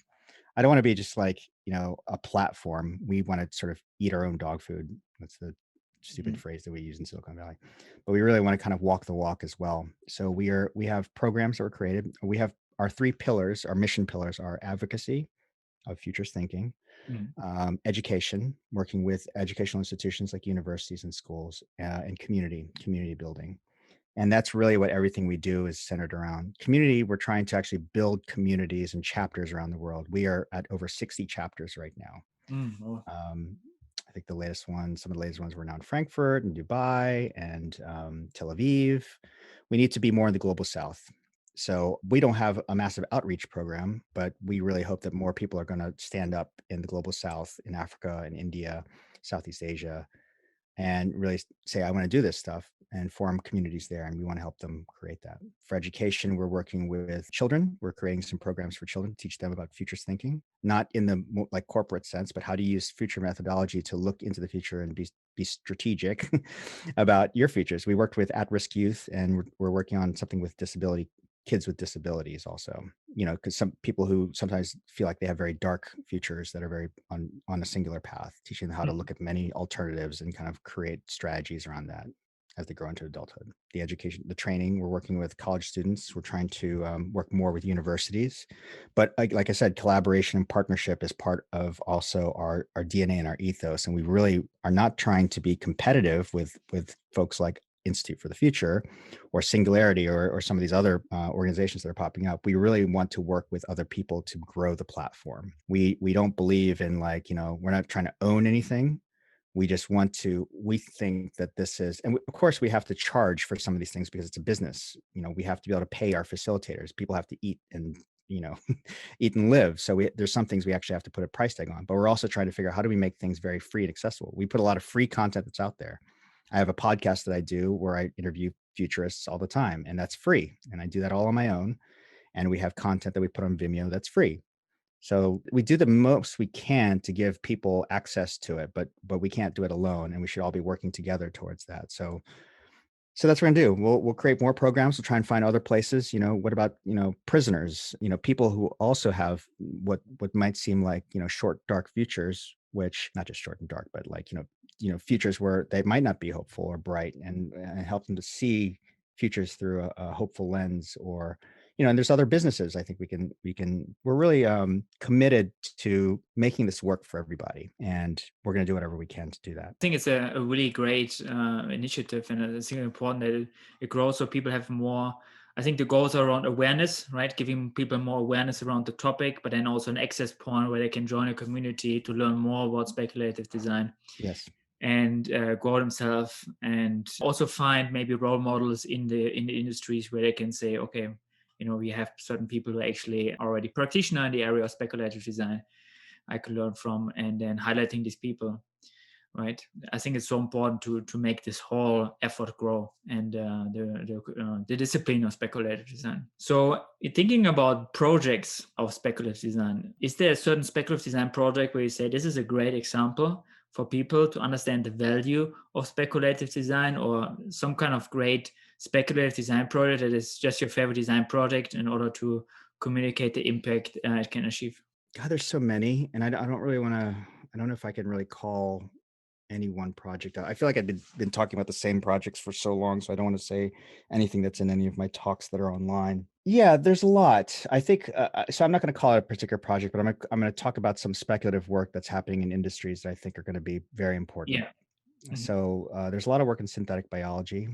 I don't want to be just like, a platform. We want to sort of eat our own dog food. That's the stupid Mhm. phrase that we use in Silicon Valley. But we really want to kind of walk the walk as well. So we have programs that were created. We have our three pillars, our mission pillars are advocacy of futures thinking, Mhm. education, working with educational institutions like universities and schools, and community building. And that's really what everything we do is centered around. Community, we're trying to actually build communities and chapters around the world. We are at over 60 chapters right now. Oh, Um, I think some of the latest ones were now in Frankfurt and Dubai and Tel Aviv. We need to be more in the global south. So we don't have a massive outreach program, but we really hope that more people are going to stand up in the global south, in Africa and India, Southeast Asia, and really say, I want to do this stuff and form communities there. And we want to help them create that. For education, we're working with children. We're creating some programs for children to teach them about futures thinking, not in the like corporate sense, but how to use future methodology to look into the future and be strategic about your futures. We worked with at-risk youth, and we're working on something with kids with disabilities also, because some people who sometimes feel like they have very dark futures that are very on a singular path, teaching them how to mhm. look at many alternatives and kind of create strategies around that as they grow into adulthood. The education, the training, we're working with college students. We're trying to work more with universities, but like I said, collaboration and partnership is part of also our DNA and our ethos, and we really are not trying to be competitive with folks like Institute for the Future or Singularity or some of these other organizations that are popping up. We really want to work with other people to grow the platform. We don't believe in like, we're not trying to own anything. We just want to, we think that this is, and of course we have to charge for some of these things because it's a business. We have to be able to pay our facilitators. People have to eat and, you know, eat and live. So there's some things we actually have to put a price tag on, but we're also trying to figure out how do we make things very free and accessible. We put a lot of free content that's out there. I have a podcast that I do where I interview futurists all the time, and that's free. And I do that all on my own. And we have content that we put on Vimeo that's free. So we do the most we can to give people access to it, but we can't do it alone, and we should all be working together towards that. So that's what we're gonna do. We'll create more programs. We'll try and find other places. What about prisoners? People who also have what might seem like short, dark futures, which not just short and dark, but like futures where they might not be hopeful or bright, and help them to see futures through a hopeful lens. Or and there's other businesses. I think we're really committed to making this work for everybody, and we're going to do whatever we can to do that. I think it's a really great initiative, and I think it's important that it grows so people have more. I think the goals are around awareness, right? Giving people more awareness around the topic, but then also an access point where they can join a community to learn more about speculative design Yes. and grow themselves, and also find maybe role models in the industries where they can say, okay, we have certain people who are actually already practitioner in the area of speculative design I could learn from, and then highlighting these people, right? I think it's so important to make this whole effort grow, and the discipline of speculative design. So thinking about projects of speculative design, is there a certain speculative design project where you say this is a great example for people to understand the value of speculative design, or some kind of great speculative design project that is just your favorite design project in order to communicate the impact it can achieve? God, there's so many, and I don't really want to. I don't know if I can really call any one project out. I feel like I've been talking about the same projects for so long, so I don't want to say anything that's in any of my talks that are online. Yeah, there's a lot. I think so. I'm not going to call it a particular project, but I'm going to talk about some speculative work that's happening in industries that I think are going to be very important. Yeah. Mhm. So there's a lot of work in synthetic biology,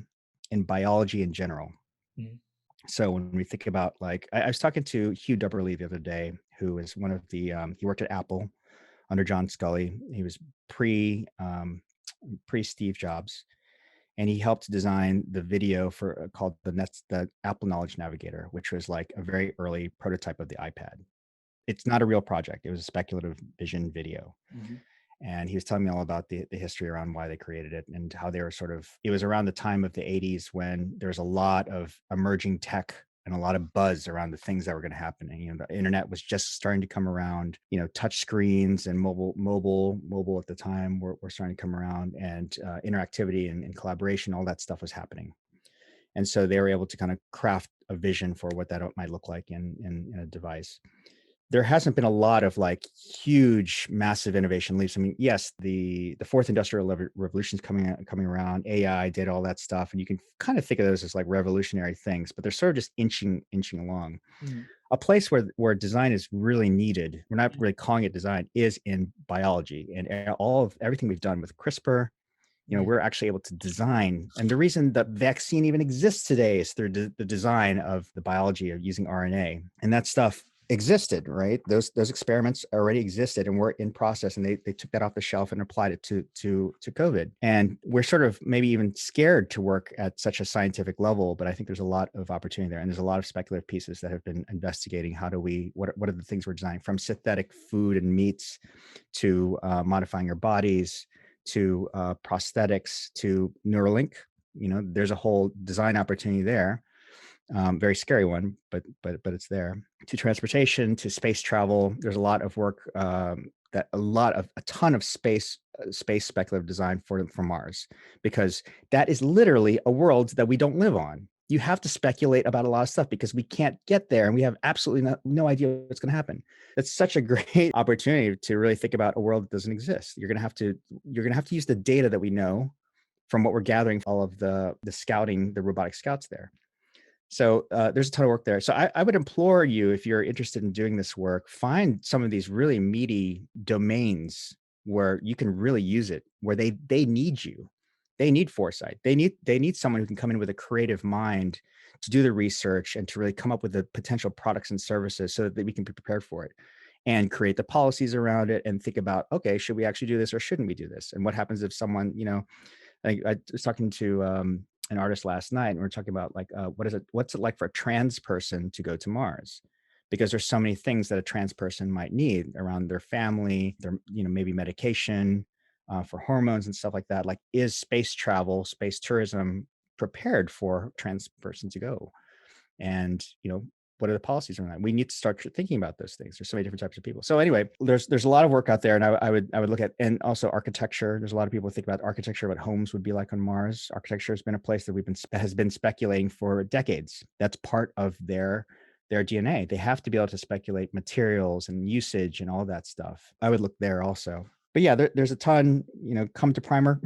in biology in general. Mhm. So when we think about like, I was talking to Hugh Dubberly the other day, who is one of the, he worked at Apple under John Scully. He was pre pre Steve Jobs, and he helped design the video for called the Apple Knowledge Navigator, which was like a very early prototype of the iPad. It's not a real project. It was a speculative vision video. Mhm. And he was telling me all about the history around why they created it and how they were sort of, it was around the time of the 80s when there was a lot of emerging tech and a lot of buzz around the things that were going to happen. And, the internet was just starting to come around, touch screens and mobile at the time were starting to come around, and interactivity and collaboration, all that stuff was happening. And so they were able to kind of craft a vision for what that might look like in a device. There hasn't been a lot of like huge, massive innovation leaps. I mean, yes, the fourth industrial revolution is coming around, AI, data, all that stuff, and you can kind of think of those as like revolutionary things, but they're sort of just inching along. Mhm. A place where design is really needed, we're not really calling it design, is in biology, and everything we've done with CRISPR. Mhm. We're actually able to design. And the reason that vaccine even exists today is through the design of the biology of using RNA. And that stuff existed, right? Those experiments already existed and were in process, and they took that off the shelf and applied it to COVID. And we're sort of maybe even scared to work at such a scientific level, but I think there's a lot of opportunity there. And there's a lot of speculative pieces that have been investigating what are the things we're designing, from synthetic food and meats to modifying your bodies, to prosthetics, to Neuralink. There's a whole design opportunity there. Very scary one, but it's there. To transportation, to space travel. There's a lot of work, a ton of space speculative design for Mars, because that is literally a world that we don't live on. You have to speculate about a lot of stuff because we can't get there and we have absolutely no idea what's going to happen. That's such a great opportunity to really think about a world that doesn't exist. You're going to have to use the data that we know from what we're gathering, all of the scouting, the robotic scouts there. So there's a ton of work there. So I would implore you, if you're interested in doing this work, find some of these really meaty domains where you can really use it, where they need you. They need foresight. They need someone who can come in with a creative mind to do the research and to really come up with the potential products and services so that we can be prepared for it and create the policies around it and think about, okay, should we actually do this or shouldn't we do this? And what happens if someone, I was talking to an artist last night, and we are talking about like, what's it like for a trans person to go to Mars? Because there's so many things that a trans person might need around their family, their, maybe medication for hormones and stuff like that. Like, is space travel, space tourism prepared for a trans person to go? And what are the policies around that? We need to start thinking about those things. There's so many different types of people. So anyway, there's a lot of work out there, and I would look at, and also architecture. There's a lot of people who think about architecture, what homes would be like on Mars. Architecture has been a place that has been speculating for decades. That's part of their DNA. They have to be able to speculate materials and usage and all that stuff. I would look there also. But yeah, there's a ton. Come to Primer.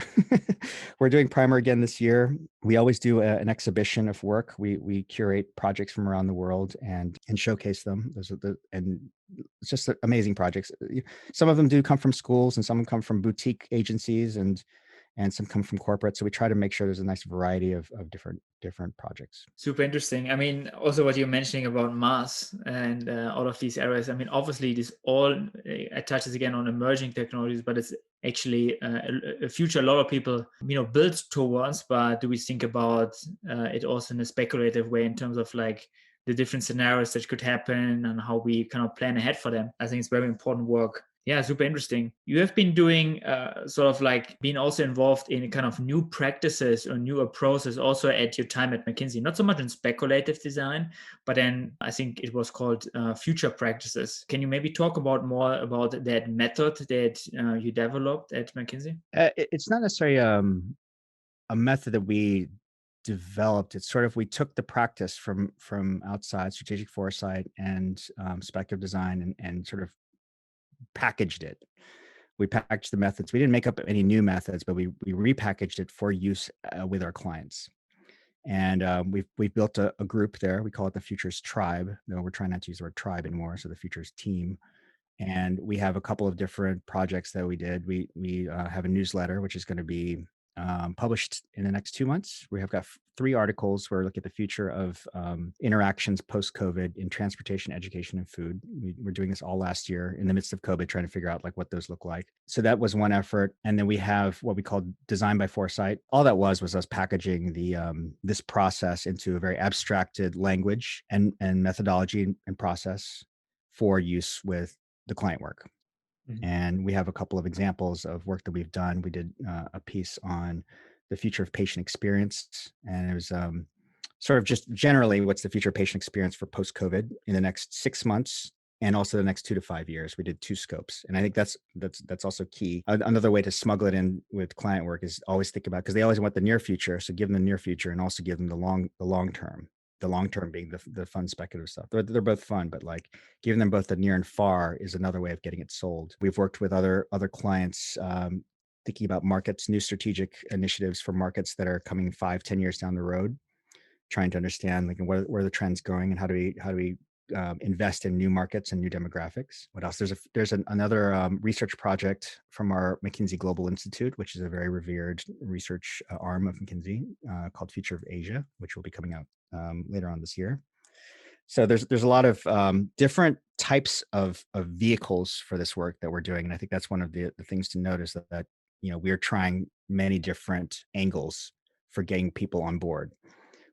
We're doing Primer again this year. We always do an exhibition of work. We curate projects from around the world and showcase them. And it's just amazing projects. Some of them do come from schools, and some come from boutique agencies, and some come from corporate. So we try to make sure there's a nice variety of different projects. Super interesting. I mean, also what you're mentioning about Mars and all of these areas. I mean, obviously, this all touches again on emerging technologies, but it's actually a future a lot of people, build towards. But do we think about it also in a speculative way in terms of like the different scenarios that could happen and how we kind of plan ahead for them? I think it's very important work. Yeah, super interesting. You have been doing sort of like being also involved in kind of new practices or new approaches also at your time at McKinsey, not so much in speculative design, but then I think it was called future practices. Can you maybe talk about more about that method that you developed at McKinsey? It's not necessarily a method that we developed. It's sort of, we took the practice from outside, strategic foresight and speculative design, and sort of packaged it. We packaged the methods. We didn't make up any new methods, but we repackaged it for use with our clients. And we've built a group there. We call it the Futures Tribe. No, we're trying not to use the word tribe anymore. So the Futures Team. And we have a couple of different projects that we did. We have a newsletter, which is going to be published in the next 2 months. We have got 3 articles where we look at the future of interactions post-COVID in transportation, education, and food. We're doing this all last year in the midst of COVID, trying to figure out like what those look like. So that was one effort. And then we have what we call Design by Foresight. All that was us packaging the this process into a very abstracted language and methodology and process for use with the client work. And we have a couple of examples of work that we've done. We did a piece on the future of patient experience, and it was sort of just generally what's the future of patient experience for post-COVID in the next 6 months, and also the next 2 to 5 years. We did 2 scopes, and I think that's also key. Another way to smuggle it in with client work is always think about, because they always want the near future, so give them the near future, and also give them the long term. The long term being the fun speculative stuff. They're both fun, but like giving them both the near and far is another way of getting it sold. We've worked with other clients, thinking about markets, new strategic initiatives for markets that are coming 5-10 years down the road, trying to understand like where the trend's going and how do we invest in new markets and new demographics. What else? There's another research project from our McKinsey Global Institute, which is a very revered research arm of McKinsey, called Future of Asia, which will be coming out later on this year. So there's a lot of different types of vehicles for this work that we're doing, and I think that's one of the things to notice, that we're trying many different angles for getting people on board.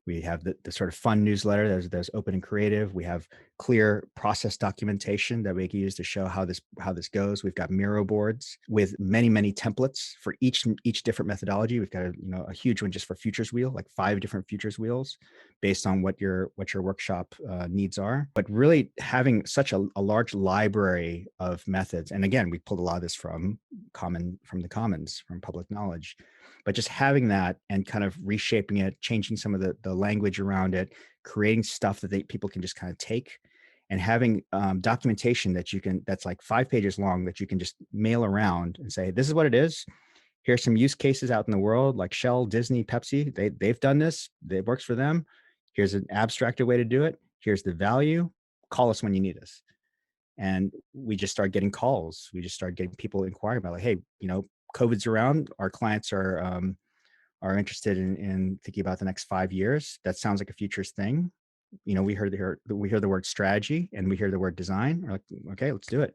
We have the sort of fun newsletter. There's open and creative. We have clear process documentation that we can use to show how this goes. We've got Miro boards with many templates for each different methodology. We've got a huge one just for futures wheel, like 5 different futures wheels based on what your workshop needs are. But really having such a large library of methods, and again, we pulled a lot of this from the commons, from public knowledge. But just having that and kind of reshaping it, changing some of the language around it, creating stuff that people can just kind of take, and having documentation that's like 5 pages long that you can just mail around and say, this is what it is. Here's some use cases out in the world, like Shell, Disney, Pepsi. They've done this. It works for them. Here's an abstracted way to do it. Here's the value. Call us when you need us. And we just started getting calls. We just started getting people inquiring about, like, hey, COVID's around. Our clients are interested in thinking about the next 5 years. That sounds like a futures thing. We heard the word strategy and we hear the word design. We're like, okay, let's do it.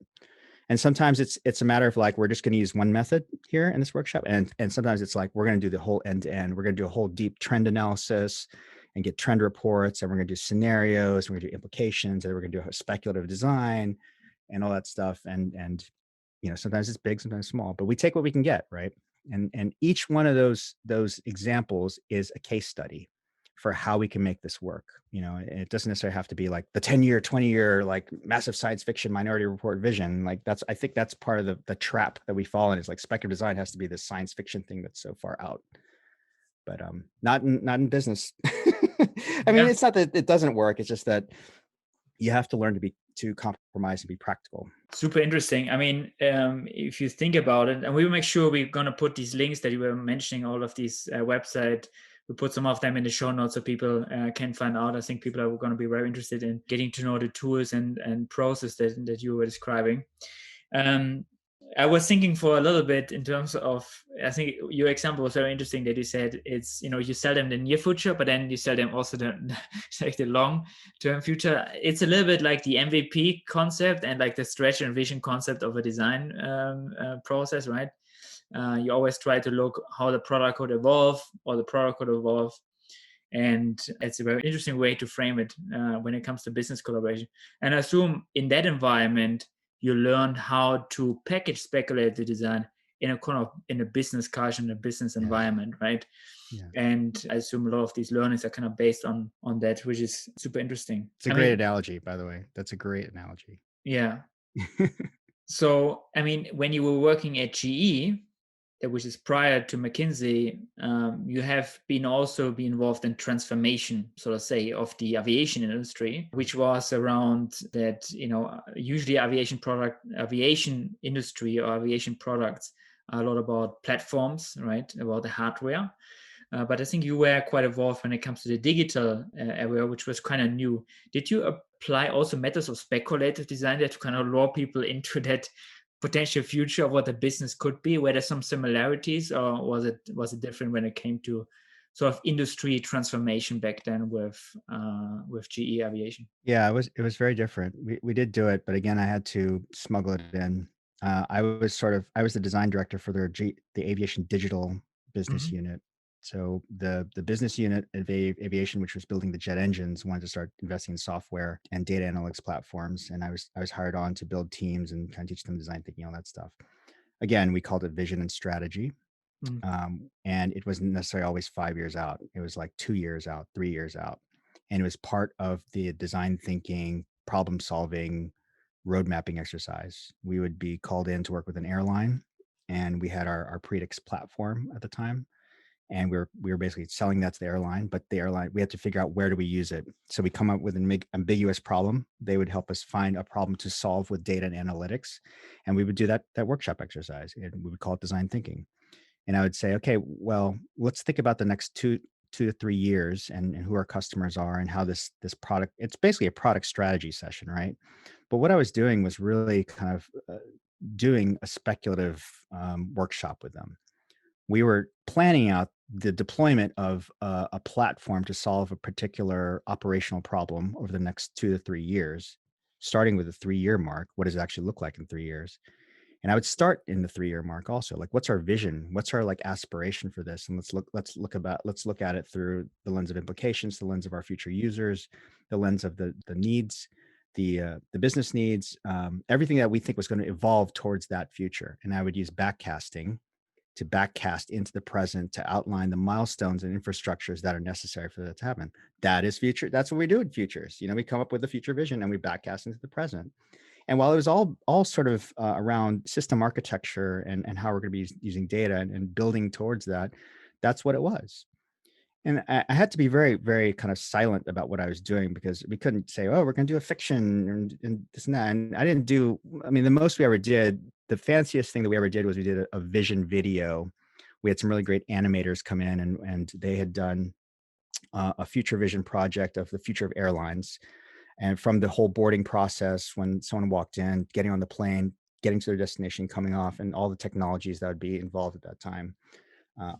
And sometimes it's a matter of like, we're just going to use one method here in this workshop, and sometimes it's like we're going to do the whole end to end. We're going to do a whole deep trend analysis and get trend reports, and we're going to do scenarios, and we're going to do implications, and we're going to do a speculative design and all that stuff. And sometimes it's big, sometimes small, but we take what we can get, right? And each one of those examples is a case study for how we can make this work. It doesn't necessarily have to be like the 10-year, 20-year, like massive science fiction Minority Report vision. Like I think that's part of the trap that we fall in, is like speculative design has to be this science fiction thing that's so far out. But not in business. I mean, it's not that it doesn't work. It's just that you have to learn to compromise and be practical. Super interesting. I mean, if you think about it, and we will make sure we're going to put these links that you were mentioning, all of these websites. We put some of them in the show notes so people can find out. I think people are going to be very interested in getting to know the tools and process that you were describing. I was thinking for a little bit in terms of, I think your example was very interesting that you said it's, you sell them the near future, but then you sell them also like the long-term future. It's a little bit like the MVP concept and like the stretch and vision concept of a design process, right? You always try to look how the product could evolve, or the product could evolve. And it's a very interesting way to frame it when it comes to business collaboration. And I assume in that environment, you learned how to package speculative design in a business culture, in a business environment, right? Yeah. And I assume a lot of these learnings are kind of based on that, which is super interesting. It's a great analogy, by the way. That's a great analogy. Yeah. So, I mean, when you were working at GE, which is prior to McKinsey, you have been involved in transformation, so to say, of the aviation industry, which was around that, usually aviation industry or aviation products are a lot about platforms, right? About the hardware. But I think you were quite involved when it comes to the digital area, which was kind of new. Did you apply also methods of speculative design that to kind of lure people into that potential future of what the business could be? Were there some similarities, or was it different when it came to sort of industry transformation back then with GE Aviation? Yeah, it was very different. We did do it, but again, I had to smuggle it in. I was the design director for the aviation digital business Hmm. unit. So the business unit of aviation, which was building the jet engines, wanted to start investing in software and data analytics platforms, and I was hired on to build teams and kind of teach them design thinking, all that stuff. Again, we called it vision and strategy. And it wasn't necessarily always 5 years out. It was like 2 years out, 3 years out. And it was part of the design thinking, problem solving, road mapping exercise. We would be called in to work with an airline, and we had our Predix platform at the time. And we were basically selling that to the airline, but the airline, we had to figure out where do we use it. So we come up with an ambiguous problem. They would help us find a problem to solve with data and analytics. And we would do that workshop exercise, and we would call it design thinking. And I would say, okay, well, let's think about the next 2 to 3 years, and who our customers are, and how this product. It's basically a product strategy session, right? But what I was doing was really kind of doing a speculative workshop with them. We were planning out the deployment of a platform to solve a particular operational problem over the next 2 to 3 years, starting with the 3 year mark. What does it actually look like in 3 years? And I would start in the 3 year mark also. Like, what's our vision? What's our like aspiration for this? And let's look at it through the lens of implications, the lens of our future users, the lens of the needs, the business needs, everything that we think was going to evolve towards that future. And I would use backcasting to backcast into the present to outline the milestones and infrastructures that are necessary for that to happen. That is future. That's what we do in futures. We come up with a future vision and we backcast into the present. And while it was all sort of around system architecture and how we're going to be using data and building towards that, that's what it was. And I had to be very, very kind of silent about what I was doing, because we couldn't say, oh, we're going to do a fiction and this and that. And I didn't do, I mean, the most we ever did, the fanciest thing that we ever did was we did a vision video. We had some really great animators come in, and they had done a future vision project of the future of airlines. And from the whole boarding process, when someone walked in, getting on the plane, getting to their destination, coming off, and all the technologies that would be involved at that time,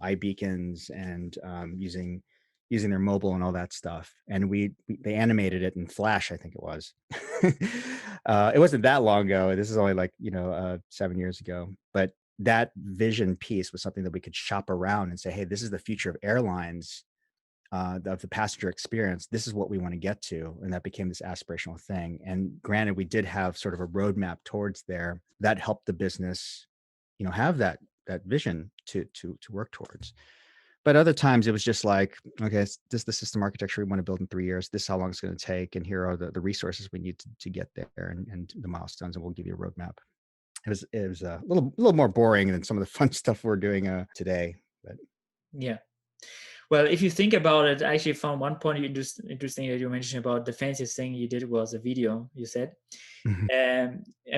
iBeacons and using their mobile and all that stuff. And they animated it in Flash, I think it was. It wasn't that long ago. This is only like 7 years ago. But that vision piece was something that we could shop around and say, hey, this is the future of airlines, of the passenger experience. This is what we want to get to. And that became this aspirational thing. And granted, we did have sort of a roadmap towards there that helped the business, have that vision to work towards. But other times it was just like, okay, this is the system architecture we want to build in 3 years. This is how long it's going to take. And here are the resources we need to get there, and the milestones, and we'll give you a roadmap. It was a little more boring than some of the fun stuff we're doing today. But Yeah. Well, if you think about it, I actually found one point interesting that you mentioned about the fanciest thing you did was a video, you said. I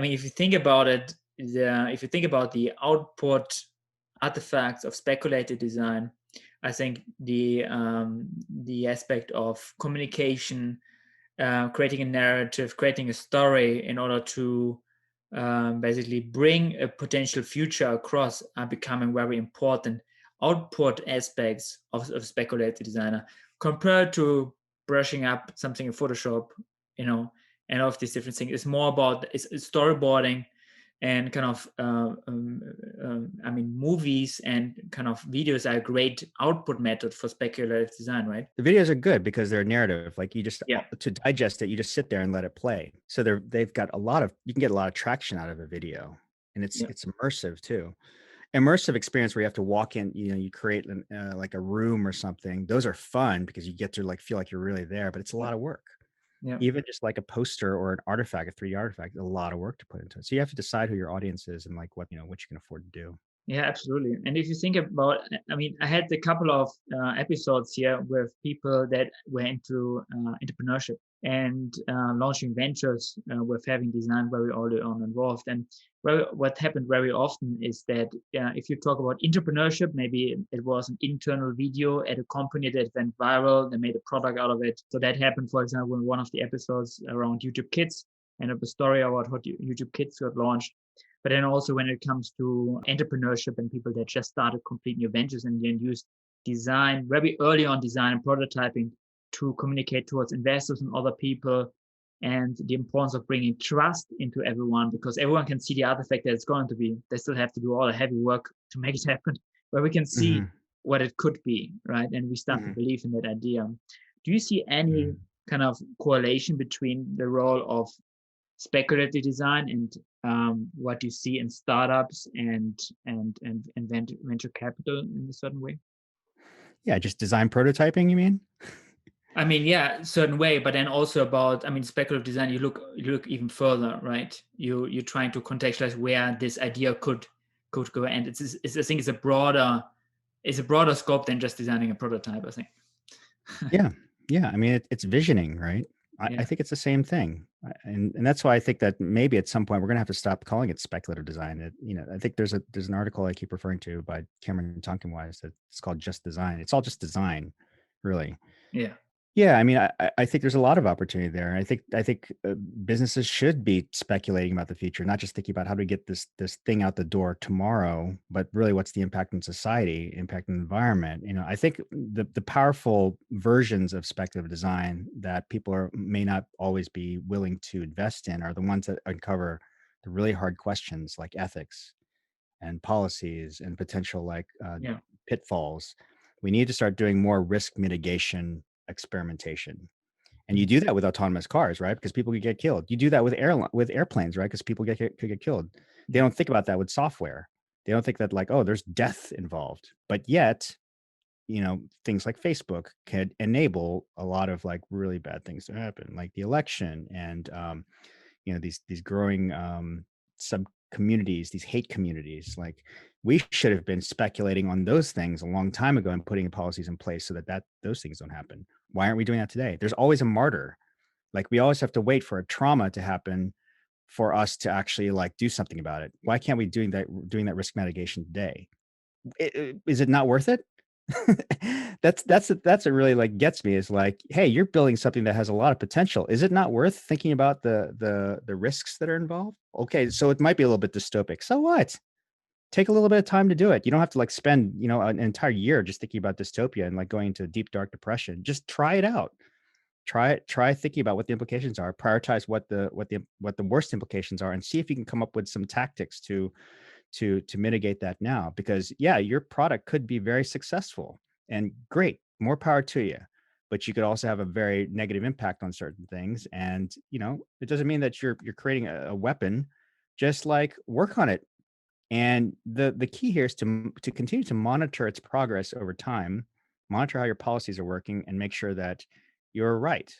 mean, if you think about it, if you think about the output artifacts of speculative design, I think the aspect of communication, creating a narrative, creating a story in order to basically bring a potential future across are becoming very important output aspects of speculative designer compared to brushing up something in Photoshop, and all of these different things. It's more about it's storyboarding and kind of, I mean, movies and kind of videos are a great output method for speculative design, right? the videos are good because they're narrative. Like, you just, Yeah. to digest it, you just sit there and let it play. So they've got you can get a lot of traction out of a video, and it's Yeah. it's immersive too. Immersive experience where you have to walk in, you create like a room or something. Those are fun because you get to like feel like you're really there, but it's a lot of work. Yeah. Even just like a poster or an artifact, a 3D artifact, a lot of work to put into it. So you have to decide who your audience is and like what you can afford to do. Yeah, absolutely. And if you think about, I mean, I had a couple of episodes here with people that were into entrepreneurship and launching ventures with having design very early on involved. And what happened very often is that if you talk about entrepreneurship, maybe it was an internal video at a company that went viral, they made a product out of it. So that happened, for example, in one of the episodes around YouTube Kids, and of a story about how YouTube Kids got launched. But then also when it comes to entrepreneurship and people that just started complete new ventures and then use design very early on, design and prototyping to communicate towards investors and other people, and the importance of bringing trust into everyone, because everyone can see the artifact that it's going to be. They still have to do all the heavy work to make it happen, but we can see Hmm. what it could be, right? And we start to Hmm. believe in that idea. Do you see any Hmm. kind of correlation between the role of speculative design and what you see in startups and venture capital in a certain way? Yeah, just design prototyping, you mean? I mean, yeah, certain way, but then also about, I mean, speculative design, you look even further, right? You're trying to contextualize where this idea could go, and it's I think it's a broader scope than just designing a prototype, I think. Yeah, yeah. I mean, it's visioning, right? I Yeah. think it's the same thing, and that's why I think that maybe at some point we're gonna have to stop calling it speculative design. I think there's an article I keep referring to by Cameron Tonkinwise that it's called Just Design. It's all just design, really. Yeah. Yeah, I mean, I think there's a lot of opportunity there. I think businesses should be speculating about the future, not just thinking about how do we get this thing out the door tomorrow, but really what's the impact on society, impact on the environment. I think the powerful versions of speculative design that people may not always be willing to invest in are the ones that uncover the really hard questions like ethics and policies and potential Yeah. pitfalls. We need to start doing more risk mitigation experimentation. And you Mm. do that with autonomous cars, right? Because people could get killed. You do that with airplanes, right? Because people could get killed. They Mm. don't think about that with software. They don't think that like, oh, there's death involved. But yet, things like Facebook could enable a lot of like really bad things to happen, like the election and these growing sub communities, these hate communities. Like we should have been speculating on those things a long time ago and putting policies in place so that those things don't happen. Why aren't we doing that today? There's always a martyr. Like we always have to wait for a trauma to happen for us to actually like do something about it. Why can't we doing that risk mitigation today? Is it not worth it? That's what really like gets me is like, hey, you're building something that has a lot of potential. Is it not worth thinking about the risks that are involved? Okay, so it might be a little bit dystopic. So what? Take a little bit of time to do it. You don't have to like spend, an entire year just thinking about dystopia and like going into a deep dark depression. Just try it out. Try thinking about what the implications are. Prioritize what the worst implications are and see if you can come up with some tactics to mitigate that now, because yeah, your product could be very successful and great, more power to you, but you could also have a very negative impact on certain things. And it doesn't mean that you're creating a weapon. Just like work on it. And the key here is to continue to monitor its progress over time, monitor how your policies are working, and make sure that you're right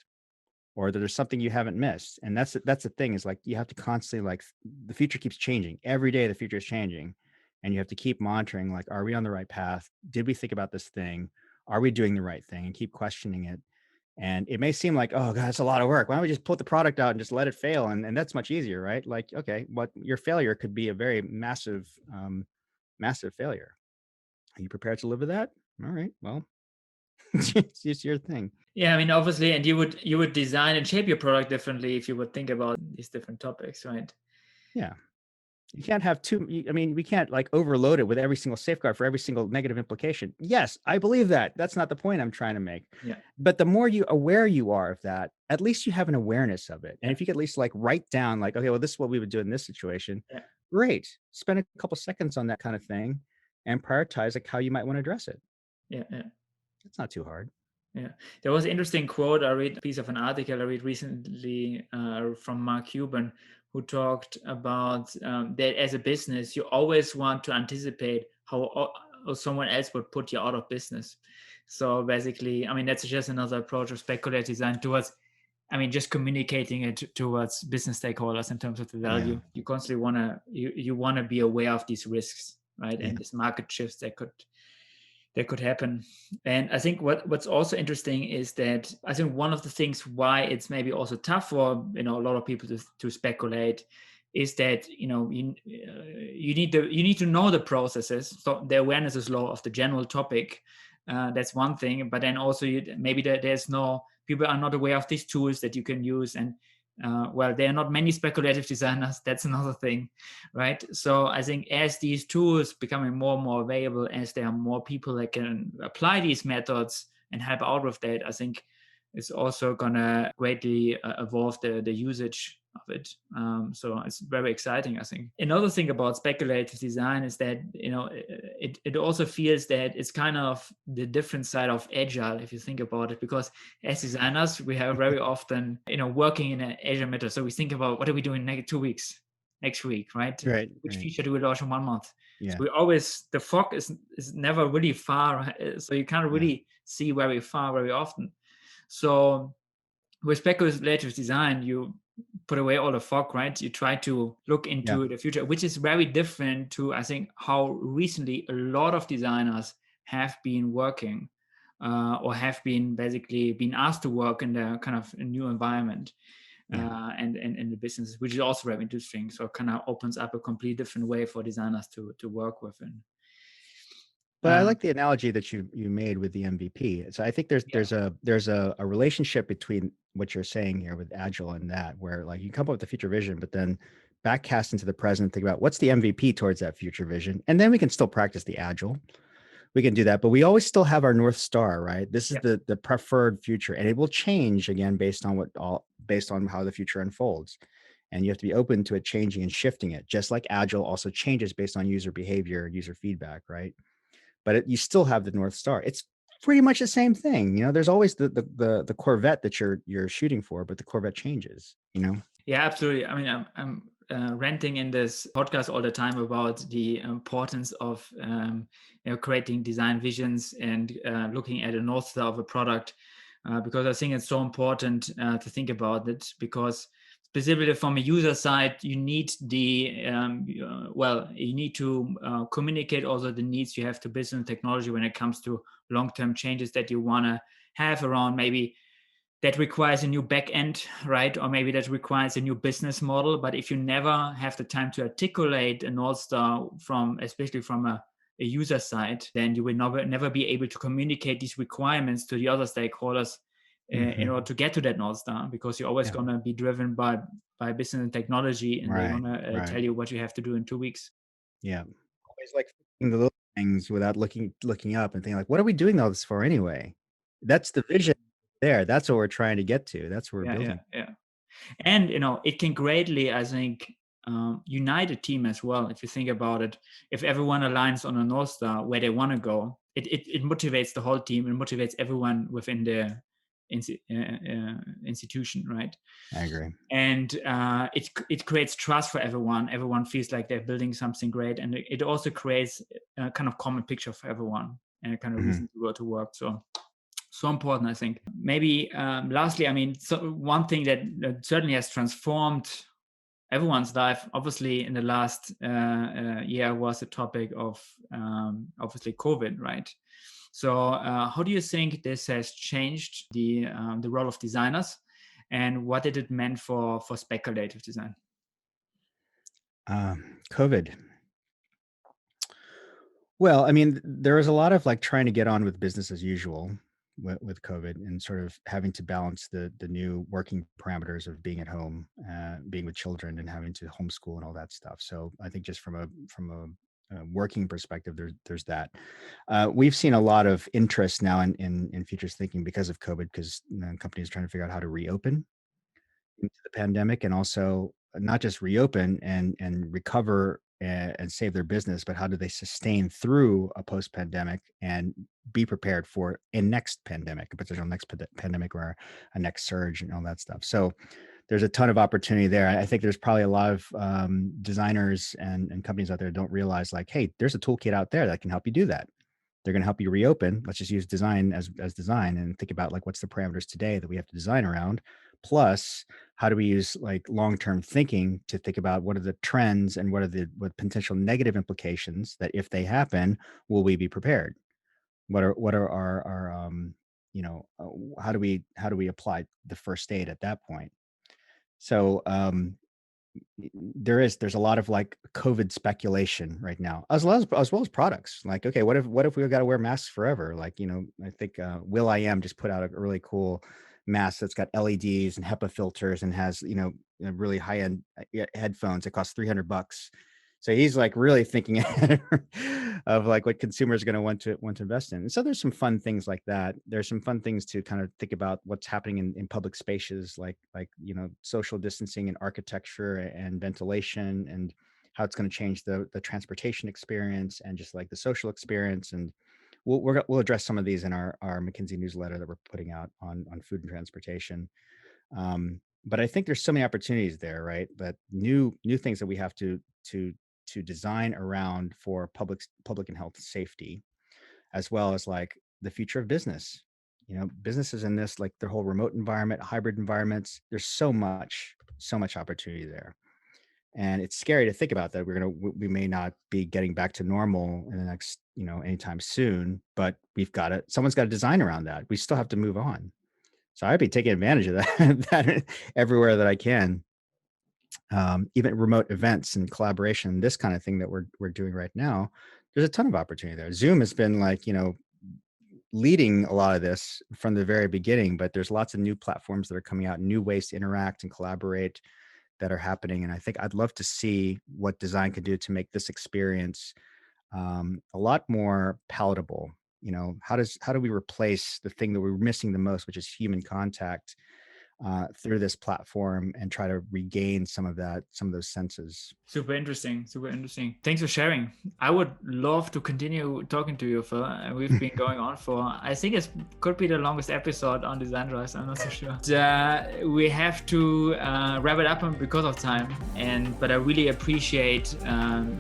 or that there's something you haven't missed. And that's the thing, is like you have to constantly like the future keeps changing. Every day the future is changing. And you have to keep monitoring, like, are we on the right path? Did we think about this thing? Are we doing the right thing? And keep questioning it. And it may seem like, oh God, it's a lot of work. Why don't we just put the product out and just let it fail? And that's much easier, right? Like, okay, what your failure could be a very massive failure. Are you prepared to live with that? All right. Well, it's just your thing. Yeah, I mean, obviously, and you would design and shape your product differently if you would think about these different topics, right? Yeah. You can't have I mean, we can't like overload it with every single safeguard for every single negative implication. Yes, I believe that. That's not the point I'm trying to make. Yeah. But the more aware you are of that, at least you have an awareness of it. And Yeah. if you could at least like write down like, okay, well, this is what we would do in this situation. Yeah. Great. Spend a couple seconds on that kind of thing and prioritize like how you might want to address it. Yeah. Yeah. It's not too hard. Yeah, there was an interesting quote I read, a piece of an article I read recently from Mark Cuban, who talked about that as a business, you always want to anticipate how someone else would put you out of business. So basically, I mean, that's just another approach of speculative design towards, I mean, just communicating it towards business stakeholders in terms of the Yeah. value. You constantly you want to be aware of these risks, right? Yeah. And these market shifts that could happen. And I think what's also interesting is that I think one of the things why it's maybe also tough for a lot of people to speculate is that you need to know the processes. So the awareness is low of the general topic. That's one thing, but then also maybe there's no people are not aware of these tools that you can use, and Well, there are not many speculative designers. That's another thing, right? So I think as these tools becoming more and more available, as there are more people that can apply these methods and help out with that, I think it's also gonna greatly evolve the usage of it. So it's very exciting, I think. Another thing about speculative design is that, you know, it also feels that it's kind of the different side of agile, if you think about it, because as designers, we have very often, you know, working in an agile method. So we think about what are we doing next 2 weeks, next week, right? Right. Which Right. feature do we launch in 1 month? Yeah. So we always, the fog is never really far, right? So you can't Yeah. really see very far very often. So with speculative design, you put away all the fog, right? You try to look Yeah. into the future, which is very different to, I think, how recently a lot of designers have been working, or have been basically been asked to work in the kind of a new environment, Yeah. and the business, which is also very interesting. So it kind of opens up a completely different way for designers to work with. And But I like the analogy that you made with the MVP. So I think there's yeah, a relationship between what you're saying here with agile and that, where like you come up with the future vision, but then backcast into the present, think about what's the MVP towards that future vision, and then we can still practice the agile. We can do that, but we always still have our North Star, right? This is yeah, the preferred future, and it will change again based on how the future unfolds. And you have to be open to it changing and shifting it, just like agile also changes based on user behavior, user feedback, right? But you still have the North Star. It's pretty much the same thing. You know, there's always the Corvette that you're shooting for, but the Corvette changes, you know? yeah, absolutely. I mean, I'm ranting in this podcast all the time about the importance of, you know, creating design visions and looking at a north star of a product, because I think it's so important to think about it. Because specifically from a user side, you need you need to communicate also the needs you have to business and technology when it comes to long-term changes that you want to have around, maybe that requires a new back end, right? Or maybe that requires a new business model. But if you never have the time to articulate a North Star from, especially from a user side, then you will never be able to communicate these requirements to the other stakeholders in Mm-hmm. order to get to that North Star, because you're always Yeah. going to be driven by business and technology, and they're Right. going to Right. tell you what you have to do in 2 weeks. Yeah. Always like fixing the little things without looking up and thinking like, what are we doing all this for anyway? That's the vision there. That's what we're trying to get to. That's what we're Yeah, yeah, building. yeah. And you know, it can greatly, I think, unite a team as well. If you think about it, if everyone aligns on a North Star where they want to go, it motivates the whole team and motivates everyone within the institution, right? I agree. And it creates trust for everyone. Everyone feels like they're building something great, and it also creates a kind of common picture for everyone and a kind of Mhm. reason to go to work. So important, I think. Maybe lastly, I mean, so one thing that certainly has transformed everyone's life, obviously, in the last year was the topic of obviously COVID, right? So, how do you think this has changed the role of designers, and what did it mean for speculative design? COVID. Well, I mean, there was a lot of like trying to get on with business as usual with COVID, and sort of having to balance the new working parameters of being at home, being with children, and having to homeschool and all that stuff. So I think just from a working perspective, there's that. We've seen a lot of interest now in futures thinking because of COVID, because companies are trying to figure out how to reopen into the pandemic, and also not just reopen and recover and save their business, but how do they sustain through a post-pandemic and be prepared for a next pandemic, a potential next pandemic, or a next surge and all that stuff. So there's a ton of opportunity there. I think there's probably a lot of designers and companies out there that don't realize, like, hey, there's a toolkit out there that can help you do that. They're going to help you reopen. Let's just use design as design and think about like what's the parameters today that we have to design around. Plus, how do we use like long-term thinking to think about what are the trends and what potential negative implications that if they happen, will we be prepared? What are our how do we apply the first aid at that point? So there's a lot of like COVID speculation right now, as well as products. Like, okay, what if we've got to wear masks forever? Like, I think Will I Am just put out a really cool mask that's got LEDs and HEPA filters and has, really high-end headphones that cost $300. So he's like really thinking ahead of like what consumers are going to want to invest in. And so there's some fun things like that. There's some fun things to kind of think about what's happening in public spaces, like social distancing and architecture and ventilation, and how it's going to change the transportation experience and just like the social experience. And we'll address some of these in our McKinsey newsletter that we're putting out on food and transportation. But I think there's so many opportunities there, right? That new things that we have to design around for public and health safety, as well as like the future of business. Businesses in this, like their whole remote environment, hybrid environments, there's so much opportunity there. And it's scary to think about that we may not be getting back to normal in the next, anytime soon, but someone's got to design around that. We still have to move on. So I'd be taking advantage of that everywhere that I can. Even remote events and collaboration, this kind of thing that we're doing right now, there's a ton of opportunity there. Zoom has been like, leading a lot of this from the very beginning, but there's lots of new platforms that are coming out, new ways to interact and collaborate that are happening. And I think I'd love to see what design could do to make this experience a lot more palatable. How do we replace the thing that we're missing the most, which is human contact, through this platform, and try to regain some of those senses. Super interesting. Thanks for sharing. I would love to continue talking to you, Phil. We've been going on for, I think it could be the longest episode on Design Rise. I'm not so sure. We have to wrap it up because of time. But I really appreciate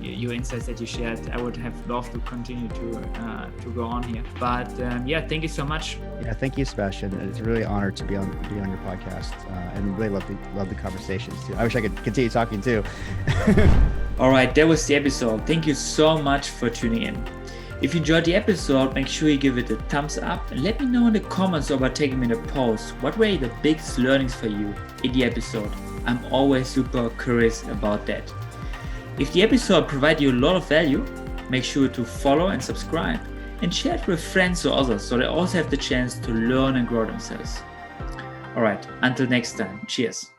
your insights that you shared. I would have loved to continue to go on here. But thank you so much. Yeah, thank you, Sebastian. It's really an honor to be on your podcast, and really love the conversations too. I wish I could continue talking too. All right, that was the episode. Thank you so much for tuning in. If you enjoyed the episode, make sure you give it a thumbs up and let me know in the comments or by tagging me in the post what were the biggest learnings for you in the episode. I'm always super curious about that. If the episode provided you a lot of value, make sure to follow and subscribe and share it with friends or others so they also have the chance to learn and grow themselves. All right, until next time, cheers.